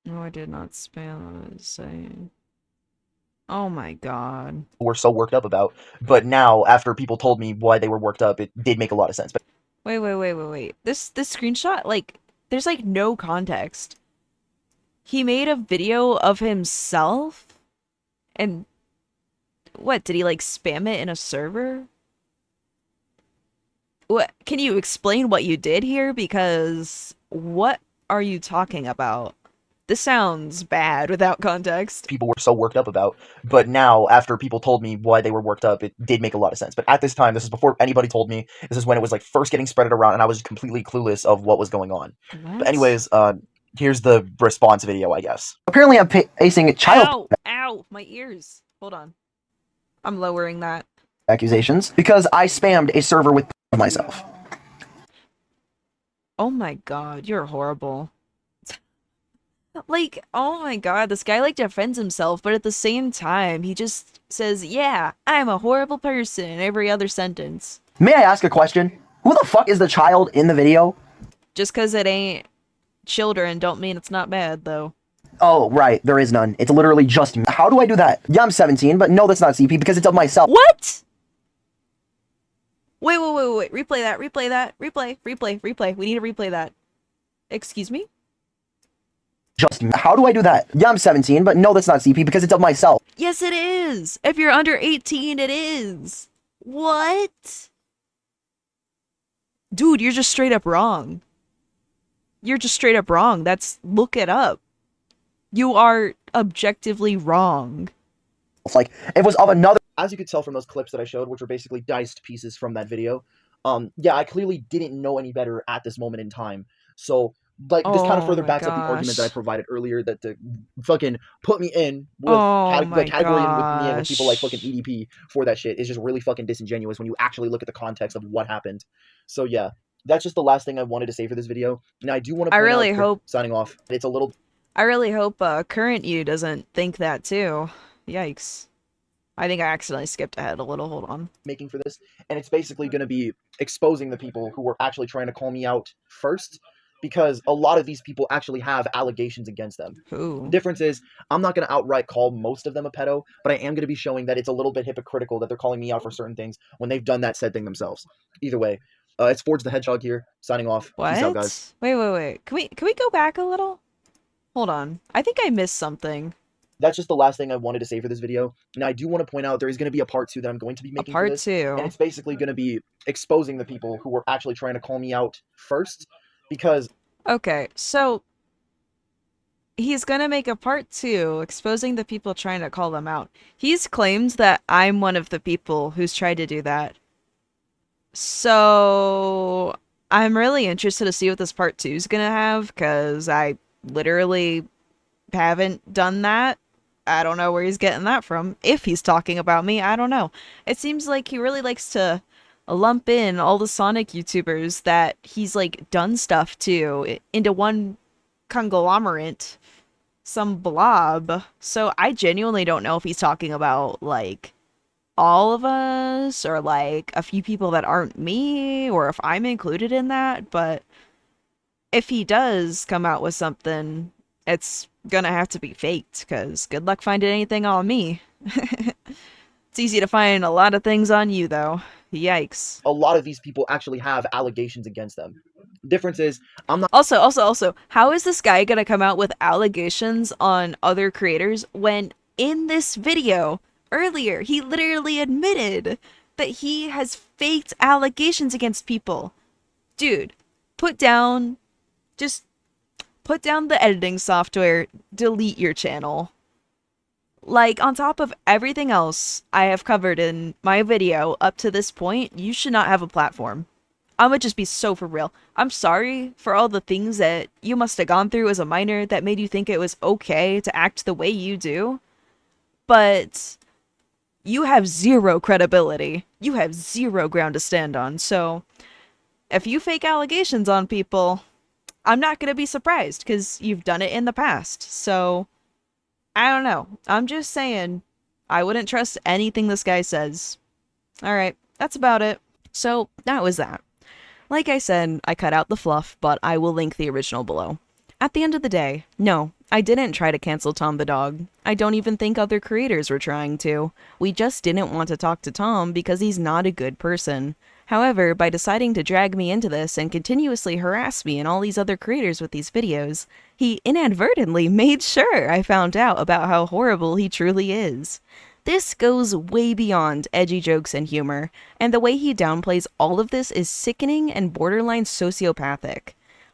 No, I did not spam what I was saying. Oh my god. were so worked up about, but now, after people told me why they were worked up, it did make a lot of sense. But Wait. This screenshot, like, there's like no context. He made a video of himself? And what, did he like spam it in a server? What, can you explain what you did here? Because what are you talking about? This sounds bad without context. people were so worked up about, but now, after people told me why they were worked up, it did make a lot of sense. But at this time, this is before anybody told me, this is when it was like first getting spreaded around, and I was completely clueless of what was going on. What? But anyways, here's the response video, I guess. Apparently, I'm facing child Ow, my ears. Hold on. I'm lowering that. accusations because I spammed a server with myself. Oh my god, you're horrible. Like, oh my god, this guy like defends himself, but at the same time, he just says, yeah, I'm a horrible person in every other sentence. May I ask a question? Who the fuck is the child in the video? Just cause it ain't children don't mean it's not bad, though. Oh, right, there is none. It's literally just me. How do I do that? Yeah, I'm 17, but no, that's not CP because it's of myself. What? Wait. Replay that. Replay. We need to replay that. Excuse me? Just me. How do I do that? Yeah, I'm 17, but no, that's not CP because it's of myself. Yes, it is. If you're under 18, it is. What? Dude, you're just straight up wrong. You're just straight up wrong. Look it up. You are objectively wrong. It's like, it was of another. As you could tell from those clips that I showed, which were basically diced pieces from that video, yeah, I clearly didn't know any better at this moment in time. So, like, this kind of further backs up the argument that I provided earlier that to fucking put me in with category with me and with people like fucking EDP for that shit is just really fucking disingenuous when you actually look at the context of what happened. So yeah, that's just the last thing I wanted to say for this video. And I do want to point really out, hope signing off, it's a little. I really hope current you doesn't think that too. Yikes. I think I accidentally skipped ahead a little. Hold on. Making for this, and it's basically going to be exposing the people who were actually trying to call me out first, because a lot of these people actually have allegations against them. Who? The difference is, I'm not going to outright call most of them a pedo, but I am going to be showing that it's a little bit hypocritical that they're calling me out for certain things when they've done that said thing themselves. Either way, it's Forge the Hedgehog here, signing off. What? Peace out, guys. Wait. Can we go back a little? Hold on. I think I missed something. That's just the last thing I wanted to say for this video. And I do want to point out there is going to be a part 2 that I'm going to be making for Part this. 2. And it's basically going to be exposing the people who were actually trying to call me out first, because... Okay, so he's gonna make a part 2 exposing the people trying to call them out. He's claimed that I'm one of the people who's tried to do that. So I'm really interested to see what this part 2 is gonna have, because I literally haven't done that. I don't know where he's getting that from. If he's talking about me, I don't know. It seems like he really likes to lump in all the Sonic YouTubers that he's like done stuff to into one conglomerate, some blob. So I genuinely don't know if he's talking about like all of us or like a few people that aren't me or if I'm included in that, but if he does come out with something, it's gonna have to be faked, because good luck finding anything on me. It's easy to find a lot of things on you, though. Yikes. A lot of these people actually have allegations against them. Difference is, I'm not. Also, how is this guy gonna come out with allegations on other creators when in this video earlier he literally admitted that he has faked allegations against people? Dude, just put down the editing software, delete your channel. Like, on top of everything else I have covered in my video up to this point, you should not have a platform. I'ma just be so for real. I'm sorry for all the things that you must have gone through as a minor that made you think it was okay to act the way you do, but you have zero credibility. You have zero ground to stand on, so if you fake allegations on people, I'm not gonna be surprised, because you've done it in the past, so I don't know. I'm just saying, I wouldn't trust anything this guy says. Alright, that's about it. So, that was that. Like I said, I cut out the fluff, but I will link the original below. At the end of the day, no, I didn't try to cancel Tom the dog. I don't even think other creators were trying to. We just didn't want to talk to Tom because he's not a good person. However, by deciding to drag me into this and continuously harass me and all these other creators with these videos, he inadvertently made sure I found out about how horrible he truly is. This goes way beyond edgy jokes and humor, and the way he downplays all of this is sickening and borderline sociopathic.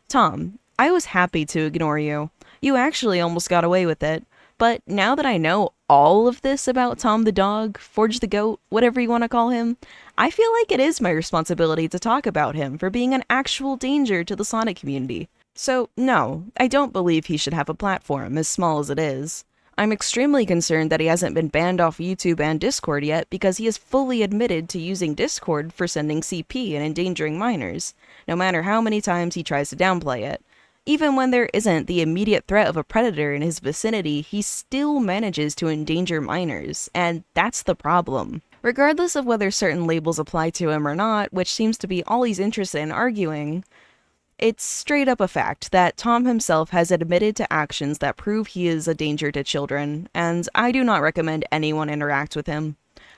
Tom, I was happy to ignore you. You actually almost got away with it. But now that I know all of this about Tom the dog, Forge the goat, whatever you want to call him, I feel like it is my responsibility to talk about him for being an actual danger to the Sonic community. So, no, I don't believe he should have a platform, as small as it is. I'm extremely concerned that he hasn't been banned off YouTube and Discord yet because he has fully admitted to using Discord for sending CP and endangering minors, no matter how many times he tries to downplay it. Even when there isn't the immediate threat of a predator in his vicinity, he still manages to endanger minors, and that's the problem. Regardless of whether certain labels apply to him or not, which seems to be all he's interested in arguing, it's straight up a fact that Tom himself has admitted to actions that prove he is a danger to children, and I do not recommend anyone interact with him.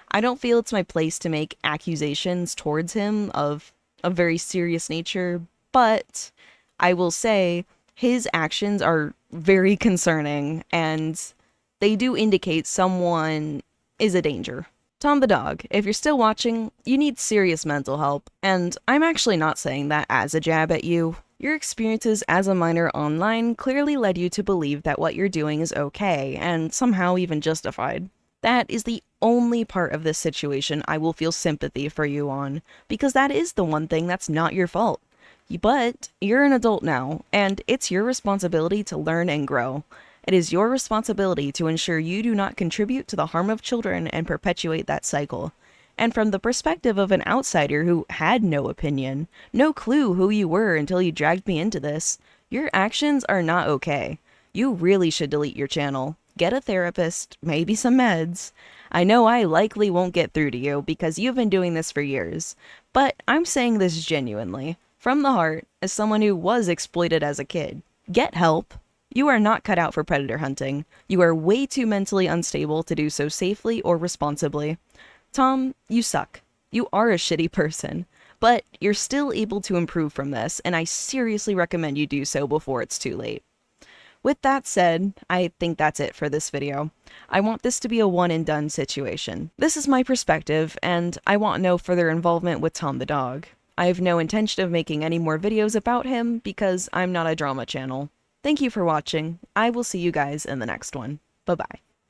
I don't feel it's my place to make accusations towards him of a very serious nature, but I will say his actions are very concerning, and they do indicate someone is a danger. Tom the dog, if you're still watching, you need serious mental help, and I'm actually not saying that as a jab at you. Your experiences as a minor online clearly led you to believe that what you're doing is okay, and somehow even justified. That is the only part of this situation I will feel sympathy for you on, because that is the one thing that's not your fault. But you're an adult now, and it's your responsibility to learn and grow. It is your responsibility to ensure you do not contribute to the harm of children and perpetuate that cycle. And from the perspective of an outsider who had no opinion, no clue who you were until you dragged me into this, your actions are not okay. You really should delete your channel. Get a therapist, maybe some meds. I know I likely won't get through to you because you've been doing this for years, but I'm saying this genuinely, from the heart, as someone who was exploited as a kid. Get help. You are not cut out for predator hunting. You are way too mentally unstable to do so safely or responsibly. Tom, you suck. You are a shitty person, but you're still able to improve from this, and I seriously recommend you do so before it's too late. With that said, I think that's it for this video. I want this to be a one and done situation. This is my perspective, and I want no further involvement with Tom the dog. I have no intention of making any more videos about him because I'm not a drama channel. Thank you for watching. I will see you guys in the next one. Bye-bye.